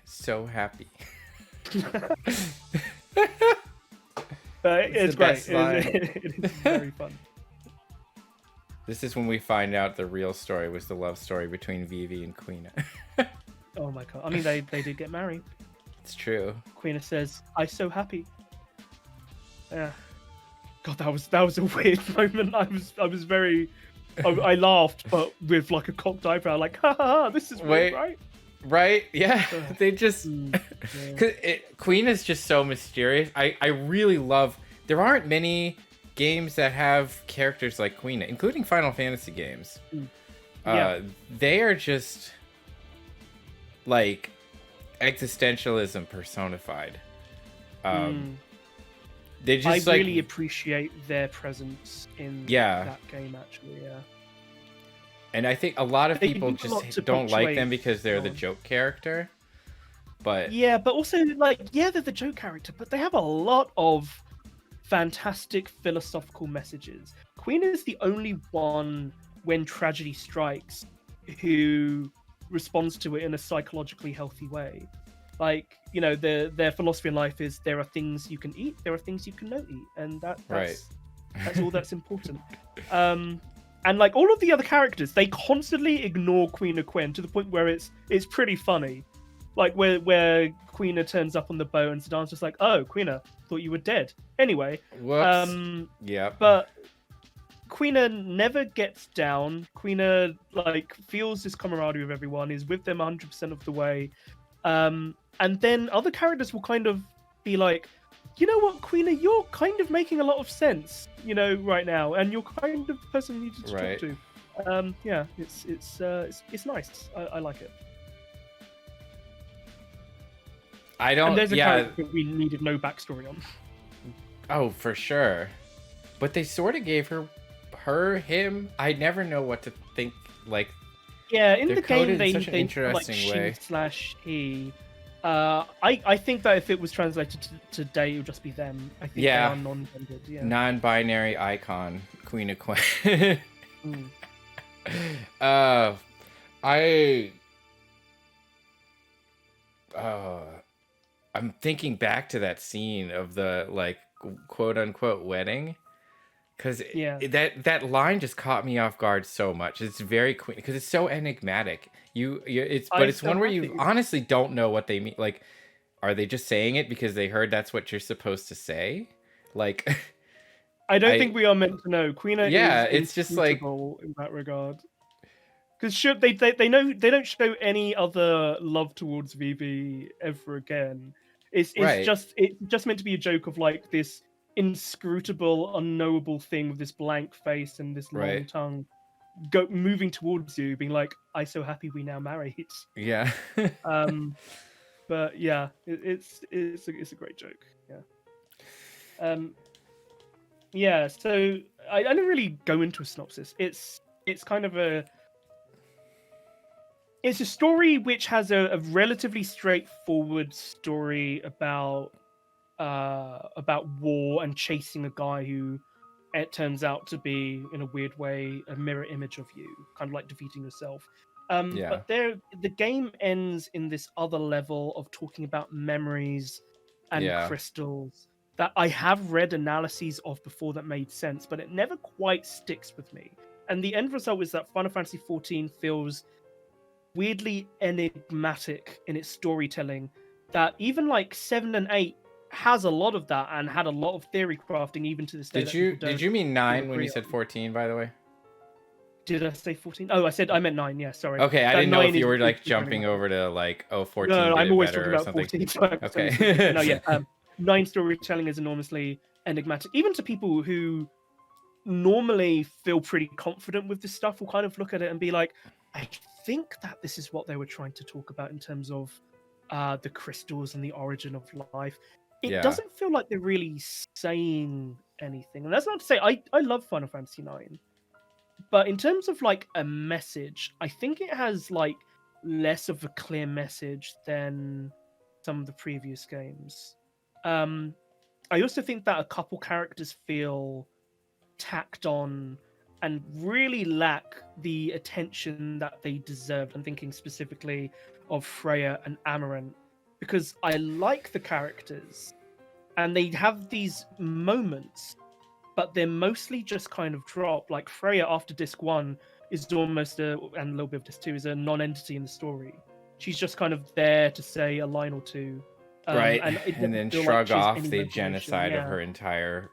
So happy. It's great. It is very fun. This is when we find out the real story was the love story between Vivi and Quina. Oh my god! I mean, they did get married. It's true. Quina says, "I'm so happy." Yeah. God, that was a weird moment. I was very, I laughed, but with like a cocked eyebrow, like, ha ha ha, this is weird, right? Right? Yeah. They just, cause Queen is just so mysterious. I really love. There aren't many games that have characters like Queen, including Final Fantasy games. They are just like existentialism personified. They just I really appreciate their presence in that game, actually. Yeah. And I think a lot of people just don't like them because they're the joke character. But but also they're the joke character, but they have a lot of fantastic philosophical messages. Queen is the only one, when tragedy strikes, who responds to it in a psychologically healthy way. Like, their philosophy in life is there are things you can eat, there are things you cannot eat, and that's all that's important. And like all of the other characters, they constantly ignore Queen Aquen to the point where it's pretty funny. Like where Quina turns up on the boat and Zidane's just like, "Oh, Quina, thought you were dead." Anyway, whoops. But Quina never gets down. Quina feels this camaraderie with everyone, is with them 100% of the way. And then other characters will kind of be like, you know what, Quina, you're kind of making a lot of sense, right now, and you're kind of the person you need to talk to. It's nice. I like it. And there's a character that we needed no backstory on. Oh, for sure. But they sort of gave him. I never know what to think. Like, in the game they such an interesting way. /he. I think that if it was translated to today, it would just be them. I think they Yeah. are non-gendered. Yeah. Non-binary icon, Queen of Queen. Mm. I uh I'm thinking back to that scene of the like quote unquote wedding, because Yeah. that line just caught me off guard so much. It's very Queen because it's so enigmatic. I'm It's so one where you happy. honestly don't know what they mean. Like, are they just saying it because they heard that's what you're supposed to say? Like, I don't I think we are meant to know. Queen yeah, is it's just like inscrutable in that regard. Because should they know they don't show any other love towards Vivi ever again. right, It's just meant to be a joke of like this inscrutable, unknowable thing with this blank face and this long right, tongue moving towards you, being like, "I so happy we now married." yeah. Um, but yeah, it's a great joke. Yeah. Um, yeah. So I don't really go into a synopsis. It's kind of it's a story which has a relatively straightforward story about war and chasing a guy who it turns out to be, in a weird way, a mirror image of you, kind of like defeating yourself. Yeah, But the game ends in this other level of talking about memories and yeah. crystals that I have read analyses of before that made sense, but it never quite sticks with me. And the end result is that Final Fantasy XIV feels weirdly enigmatic in its storytelling, that even like 7 and 8 has a lot of that and had a lot of theory crafting even to this day that people Did don't you mean all 9 when you agree said on. 14, by the way? Did I say 14? Oh, I meant 9. Yeah, sorry. Okay, I That didn't know if 9 you were is like super jumping enigmatic. over to like, oh, 14 No, did I'm it always talking better or about something. 14. So no, yeah. 9 storytelling is enormously enigmatic. Even to people who normally feel pretty confident with this stuff will kind of look at it and be like, I think that this is what they were trying to talk about in terms of the crystals and the origin of life. It Yeah, doesn't feel like they're really saying anything. And that's not to say I love Final Fantasy IX. But in terms of like a message, I think it has like less of a clear message than some of the previous games. Um, I also think that a couple characters feel tacked on and really lack the attention that they deserved. I'm thinking specifically of Freya and Amaranth because I like the characters and they have these moments, but they're mostly just kind of drop. Like Freya after disc 1 is almost and a little bit of disc 2 is a non-entity in the story. She's just kind of there to say a line or two. right. And it And doesn't then feel like shrug she has off any the resolution. genocide of Yeah. her entire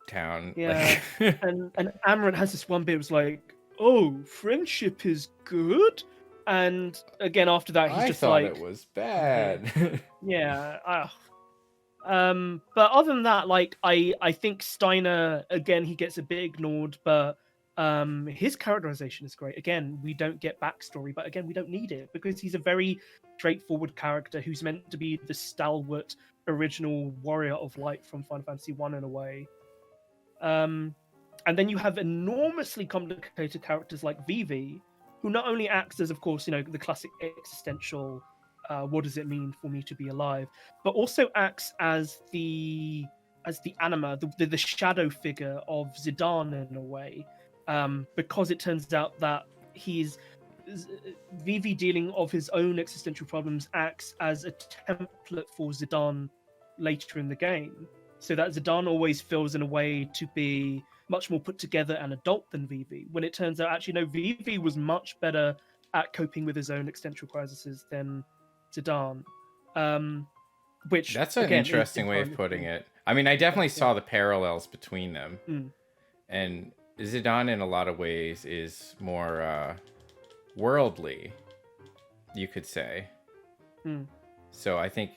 town. Yeah, Like, and Amaranth has this one bit was like, "Oh, friendship is good," and again after that he's I just thought like, it was "Mhm." bad. Yeah. But other than that, like I think Steiner again he gets a bit ignored, but his characterization is great. Again, we don't get backstory, but again we don't need it because he's a very straightforward character who's meant to be the stalwart original warrior of light from Final Fantasy 1 in a way. And then you have enormously complicated characters like Vivi, who not only acts as, of course, the classic existential, what does it mean for me to be alive, but also acts as the anima, the shadow figure of Zidane in a way, because it turns out that he's Vivi dealing of his own existential problems acts as a template for Zidane later in the game, so that Zidane always feels in a way to be much more put together and adult than Vivi, when it turns out actually no, Vivi was much better at coping with his own existential crises than Zidane. Which That's an again interesting way of putting it. I mean, I definitely saw the parallels between them. Mm. And Zidane, in a lot of ways, is more worldly, you could say. Mm. So I think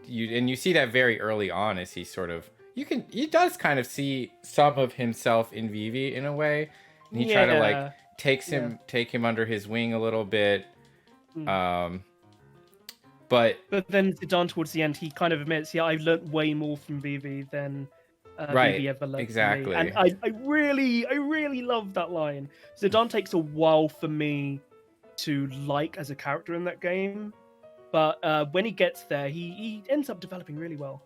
you see that very early on as he sort of he does kind of see some of himself in Vivi in a way, and he try to like take him under his wing a little bit. Mm. But then Zidane towards the end, he kind of admits, yeah, I've learned way more from Vivi than Vivi ever learned exactly. from me. And I really love that line. Zidane takes a while for me to like as a character in that game. but when he gets there, he ends up developing really well.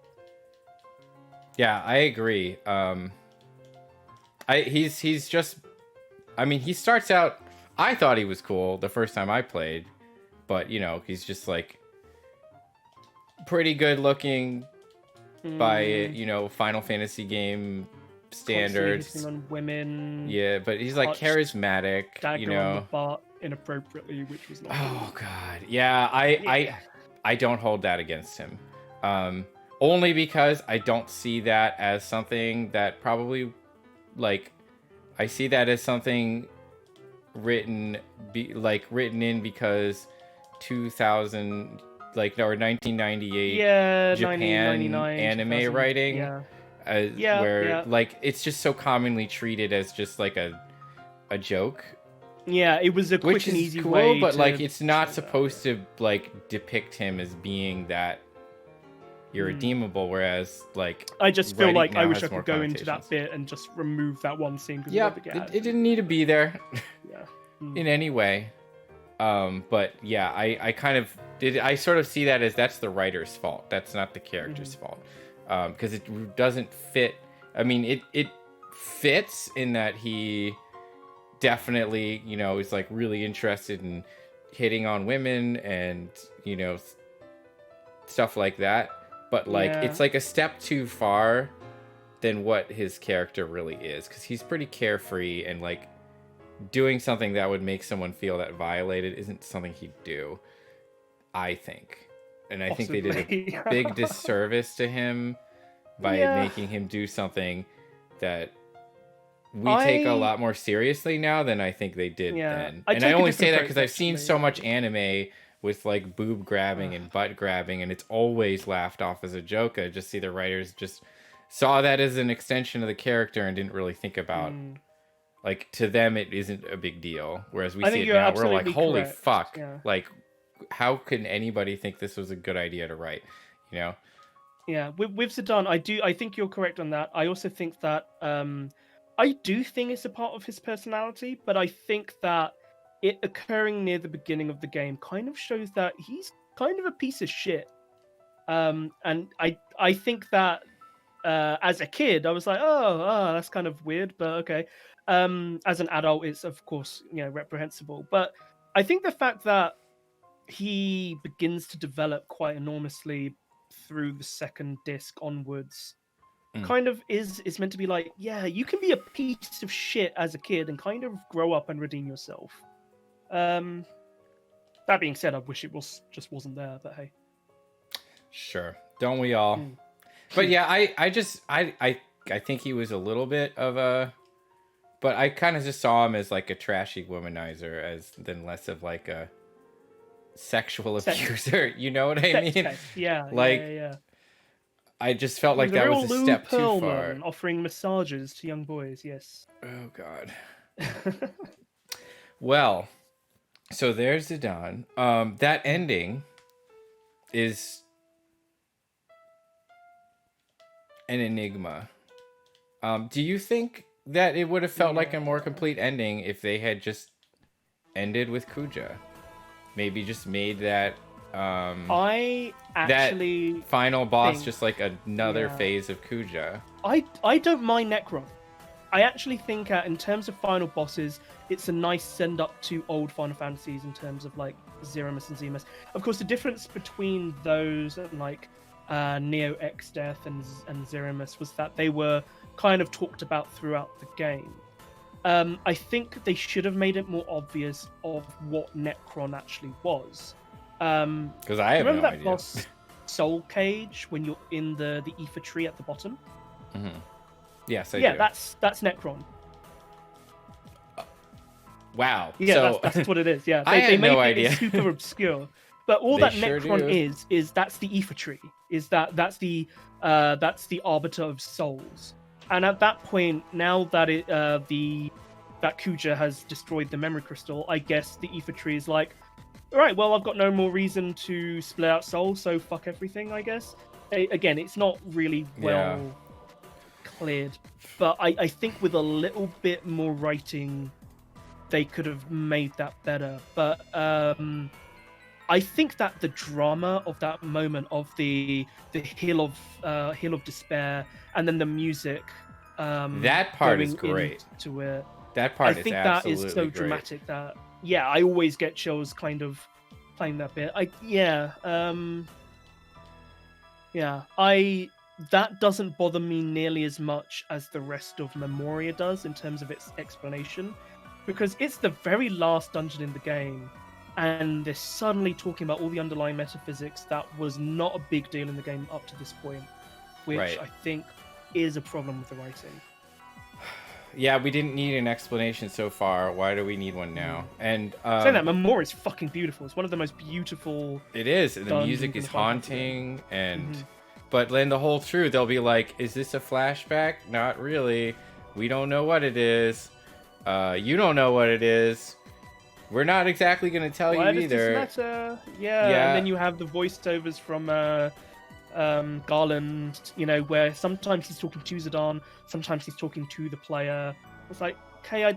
Yeah, I agree. He's just, I mean, he starts out, I thought he was cool the first time I played, but you know, he's just like pretty good looking by, you know, Final Fantasy game standards. On women. Yeah, but he's like charismatic, you know. On the butt inappropriately, which was not. Oh god. Yeah, I don't hold that against him. Only because I don't see that as something that probably, like, I see that as something written in because 2000, like, or 1998 Japan anime writing, where like it's just so commonly treated as just like a joke. Yeah, it was a quick and easy cool, way, but like it's not supposed to like depict him as being that irredeemable, whereas like I just feel like I wish I could go into that bit and just remove that one scene. Yeah, it didn't need to be there. In any way. But yeah, I kind of did. I sort of see that as that's the writer's fault. That's not the character's fault, because it doesn't fit. I mean, it fits in that he definitely, you know, is like really interested in hitting on women and, you know, stuff like that. But like it's like a step too far than what his character really is, because he's pretty carefree, and like doing something that would make someone feel that violated isn't something he'd do, I think. And I think they did a big disservice to him by making him do something that we take a lot more seriously now than I think they did then. And I only say that because I've seen so much anime with like boob grabbing and butt grabbing, and it's always laughed off as a joke. I just see the writers just saw that as an extension of the character and didn't really think about, like, to them it isn't a big deal. Whereas we see it now, we're like, holy fuck. Yeah. Like, how can anybody think this was a good idea to write, you know? Yeah, with Zidane, I think you're correct on that. I also think that, I do think it's a part of his personality, but I think that it occurring near the beginning of the game kind of shows that he's kind of a piece of shit. And I think that as a kid, I was like, oh, that's kind of weird, but okay. As an adult, it's of course, you know, reprehensible. But I think the fact that he begins to develop quite enormously through the second disc onwards kind of is meant to be like, yeah, you can be a piece of shit as a kid and kind of grow up and redeem yourself. That being said, I wish it wasn't there, but hey. Sure. Don't we all? But yeah, I think he was a little bit of a, but I kind of just saw him as like a trashy womanizer than less of like a sexual abuser. You know what I mean? Yeah. Like, yeah. I just felt like that was a step too far. Offering massages to young boys, yes. Oh God. Well, so there's Zidane. That ending is an enigma. Do you think that it would have felt like a more complete ending if they had just ended with Kuja? Maybe just made that I actually that final boss just like another phase of Kuja. I don't mind Necron. I actually think in terms of final bosses, it's a nice send up to old Final Fantasies in terms of like Zeramus and Zemus. Of course, the difference between those and like Neo X Death and Zeramus was that they were kind of talked about throughout the game. I think they should have made it more obvious of what Necron actually was. Because I have remember no that idea. boss Soul Cage when you're in the ether tree at the bottom? Mm-hmm. Yes, I do. Yeah, that's Necron. Wow. Yeah, so, that's what it is. Yeah, I had no idea. It super obscure. But all that Necron is that's the ether tree. That's the arbiter of souls. And at that point, now that that Kuja has destroyed the memory crystal, I guess the ether tree is like, all right, well, I've got no more reason to split out souls, so fuck everything, I guess. Again, it's not really well cleared, but I think with a little bit more writing, they could have made that better. But I think that the drama of that moment of the hill of despair, and then the music, that part is going great. into it. That part I is think that is absolutely so great. dramatic that I always get chills kind of playing that bit. That doesn't bother me nearly as much as the rest of Memoria does in terms of its explanation, because it's the very last dungeon in the game, and they're suddenly talking about all the underlying metaphysics that was not a big deal in the game up to this point, which Right. I think is a problem with the writing. Yeah, we didn't need an explanation so far. Why do we need one now? And Saying that, Memoria is fucking beautiful. It's one of the most beautiful. it is, and the dungeons music in is the Final Fantasy haunting, and Mhm. but then the whole truth, they'll be like, "Is this a flashback? Not really. We don't know what it is. You don't know what it is. We're not exactly gonna tell Why you does either." this matter? Yeah, and then you have the voiceovers from Garland, where sometimes he's talking to Zidane, sometimes he's talking to the player. It's like, okay,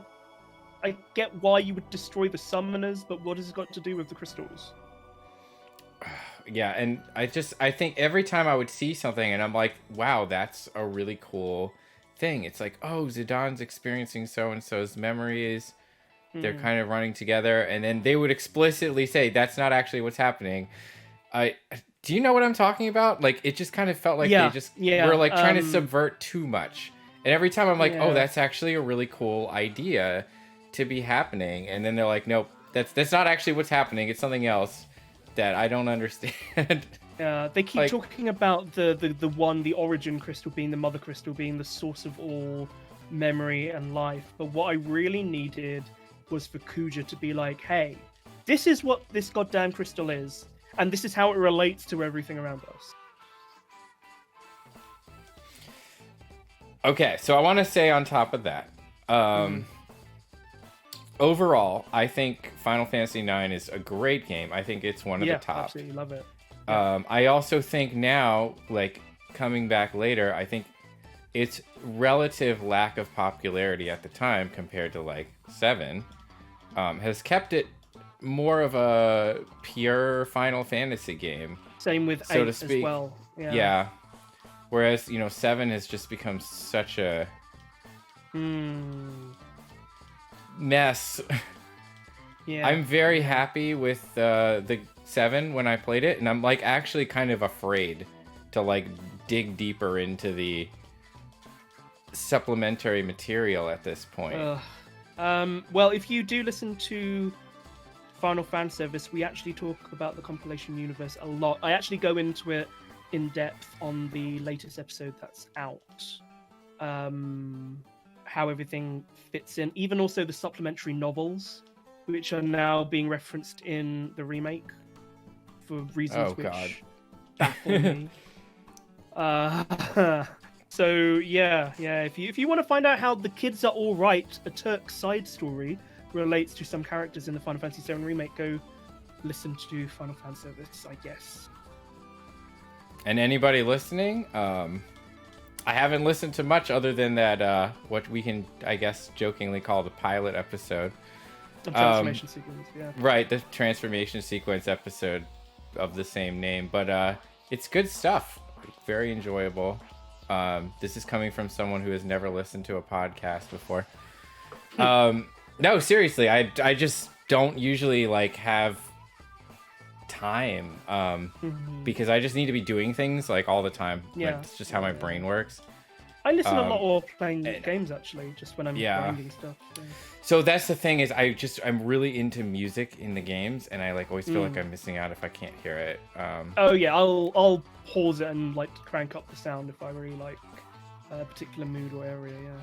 I get why you would destroy the summoners, but what has it got to do with the crystals? Yeah, and I think every time I would see something and I'm like, wow, that's a really cool thing. It's like, oh, Zidane's experiencing so and so's memories. They're kind of running together, and then they would explicitly say that's not actually what's happening. Do you know what I'm talking about? Like, it just kind of felt like they just were like trying to subvert too much. And every time I'm like, oh, that's actually a really cool idea to be happening. And then they're like, nope, that's not actually what's happening. It's something else that I don't understand. They keep Like- talking about the origin crystal being the mother crystal, being the source of all memory and life. But what I really needed was for Kuja to be like, hey, this is what this goddamn crystal is, and this is how it relates to everything around us. Okay, so I want to say on top of that, overall, I think Final Fantasy IX is a great game. I think it's one of the top. Absolutely love it. I also think now, like, coming back later, I think its relative lack of popularity at the time compared to, like, 7 has kept it more of a pure Final Fantasy game. Same with so 8 to speak. as well. Yeah. Whereas, 7 has just become such a mess. Yeah. I'm very happy with the 7 when I played it, and I'm like actually kind of afraid to like dig deeper into the supplementary material at this point. Well, if you do listen to Final Fan Service, we actually talk about the compilation universe a lot. I actually go into it in depth on the latest episode that's out. How everything fits in, even also the supplementary novels, which are now being referenced in the remake for reasons which baffle me. So yeah. If you want to find out how The Kids Are All Right, a Turk's side story, relates to some characters in the Final Fantasy VII remake, go listen to Final Fan Service, I guess. And anybody listening, I haven't listened to much other than that, what we can, I guess, jokingly call the pilot episode. The transformation sequence, yeah. Right, the transformation sequence episode of the same name. But it's good stuff. Very enjoyable. This is coming from someone who has never listened to a podcast before. No, seriously, I just don't usually like have time because I just need to be doing things like all the time. Yeah. Like, it's just how my brain works. I listen a lot while playing games, actually, just when I'm grinding stuff. So that's the thing is I'm really into music in the games, and I like always feel like I'm missing out if I can't hear it. Oh yeah, I'll pause it and like crank up the sound if I really like a particular mood or area. Yeah.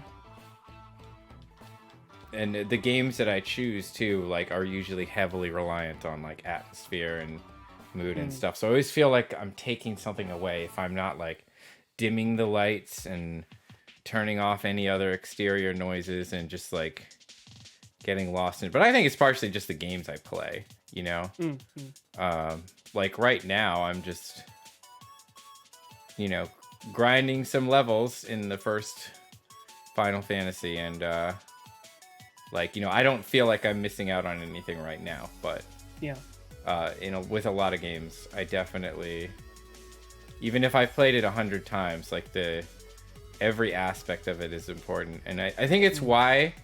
And the games that I choose too, like, are usually heavily reliant on like atmosphere and mood and stuff. So I always feel like I'm taking something away if I'm not like dimming the lights and turning off any other exterior noises and just like getting lost in it. But I think it's partially just the games I play, you know? Like right now I'm just, grinding some levels in the first Final Fantasy, and I don't feel like I'm missing out on anything right now, but Yeah. with a lot of games, I definitely, even if I've played it 100 times, like every aspect of it is important. And I think it's why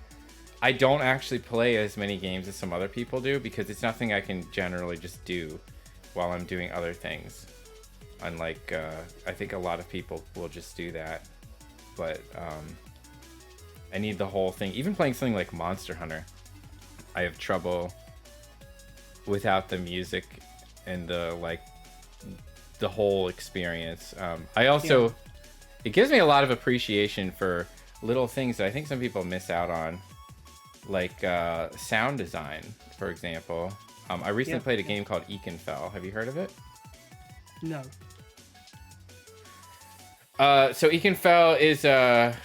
I don't actually play as many games as some other people do, because it's nothing I can generally just do while I'm doing other things. Unlike, I think a lot of people will just do that. But I need the whole thing. Even playing something like Monster Hunter, I have trouble without the music and the whole experience. I also, it gives me a lot of appreciation for little things that I think some people miss out on, like sound design, for example. I recently played a game called Ekenfell. Have you heard of it? No. So Ekenfell is a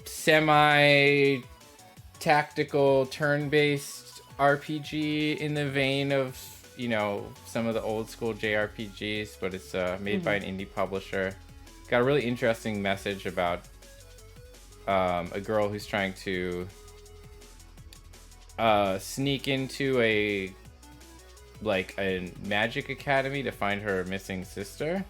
semi-tactical turn-based RPG in the vein of, you know, some of the old school JRPGs, but it's made by an indie publisher. Got a really interesting message about a girl who's trying to sneak into a magic academy to find her missing sister.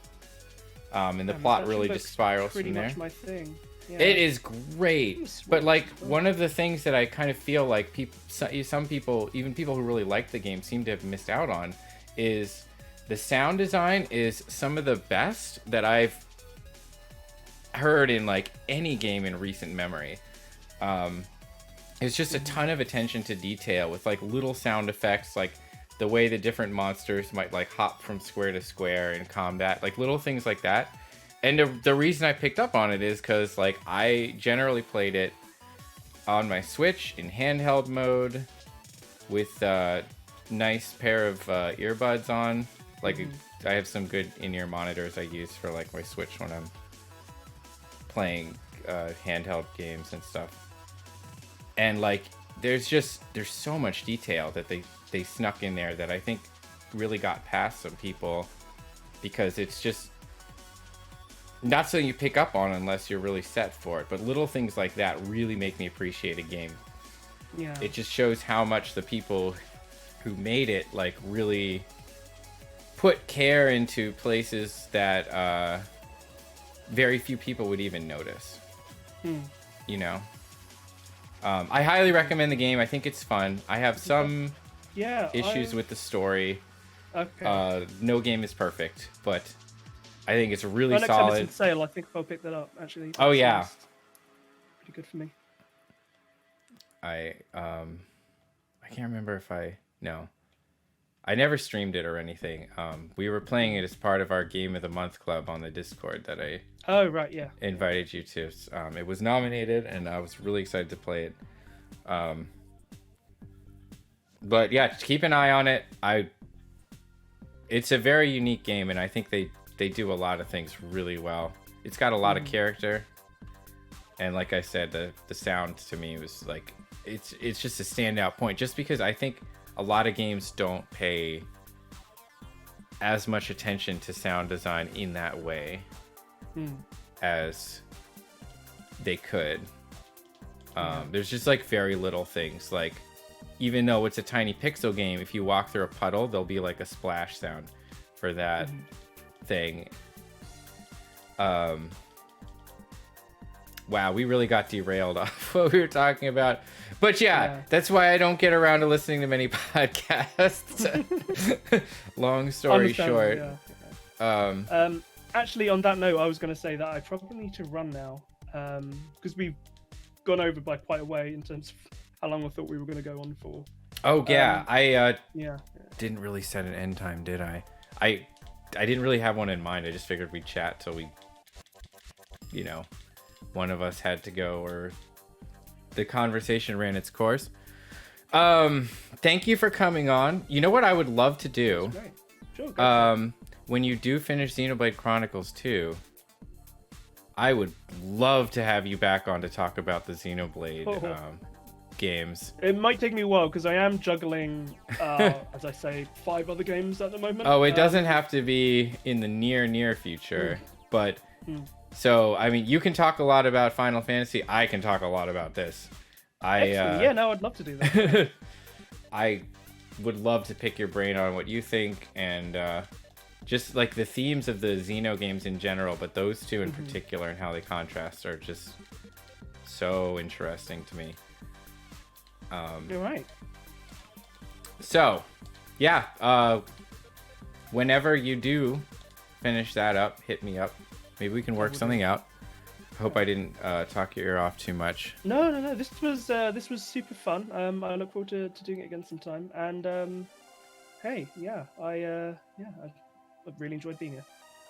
And the plot really just spirals from there. Pretty much my thing. Yeah. It is great, but like one of the things that I kind of feel like some people, even people who really like the game, seem to have missed out on is the sound design is some of the best that I've heard in like any game in recent memory. It's just a ton of attention to detail with like little sound effects, like the way the different monsters might like hop from square to square in combat, like little things like that. And the reason I picked up on it is because like I generally played it on my Switch in handheld mode with a nice pair of earbuds on. Like I have some good in-ear monitors I use for like my Switch when I'm playing handheld games and stuff. And like there's so much detail that they snuck in there that I think really got past some people, because it's just not something you pick up on unless you're really set for it. But little things like that really make me appreciate a game. Yeah. It just shows how much the people who made it like really put care into places that very few people would even notice. You know? I highly recommend the game. I think it's fun. I have some issues with the story. Okay. No game is perfect, but I think it's really next time it's solid. in sale, I think I'll pick that up, actually. Oh, yeah. Pretty good for me. I can't remember if no. I never streamed it or anything. We were playing it as part of our Game of the Month club on the Discord that I invited you to. It was nominated, and I was really excited to play it. But yeah, keep an eye on it. It's a very unique game, and I think they do a lot of things really well. It's got a lot of character, and like I said, the sound to me was like it's just a standout point, just because I think a lot of games don't pay as much attention to sound design in that way as they could. There's just like very little things, like even though it's a tiny pixel game, if you walk through a puddle, there'll be like a splash sound for that thing. Wow, we really got derailed off what we were talking about. But yeah, that's why I don't get around to listening to many podcasts. Long story short. Yeah. Actually, on that note, I was going to say that I probably need to run now, because we've gone over by quite a way in terms of how long I thought we were going to go on for. Oh, yeah. I didn't really set an end time, did I? I didn't really have one in mind. I just figured we'd chat till we, one of us had to go or the conversation ran its course. Thank you for coming on. You know what I would love to do? Sure, go when you do finish Xenoblade Chronicles 2, I would love to have you back on to talk about the Xenoblade games. It might take me a while because I am juggling, as I say, 5 other games at the moment. Oh, it doesn't have to be in the near future, but so I mean, you can talk a lot about Final Fantasy. I can talk a lot about this. Excellent. Yeah, no, I'd love to do that. would love to pick your brain on what you think, and just like the themes of the Xeno games in general, but those two in particular and how they contrast are just so interesting to me. You're right. So, yeah, whenever you do finish that up, hit me up. Maybe we can work something out. Hope I didn't talk your ear off too much. No. This was super fun. I look forward to doing it again sometime. And hey, I've really enjoyed being here.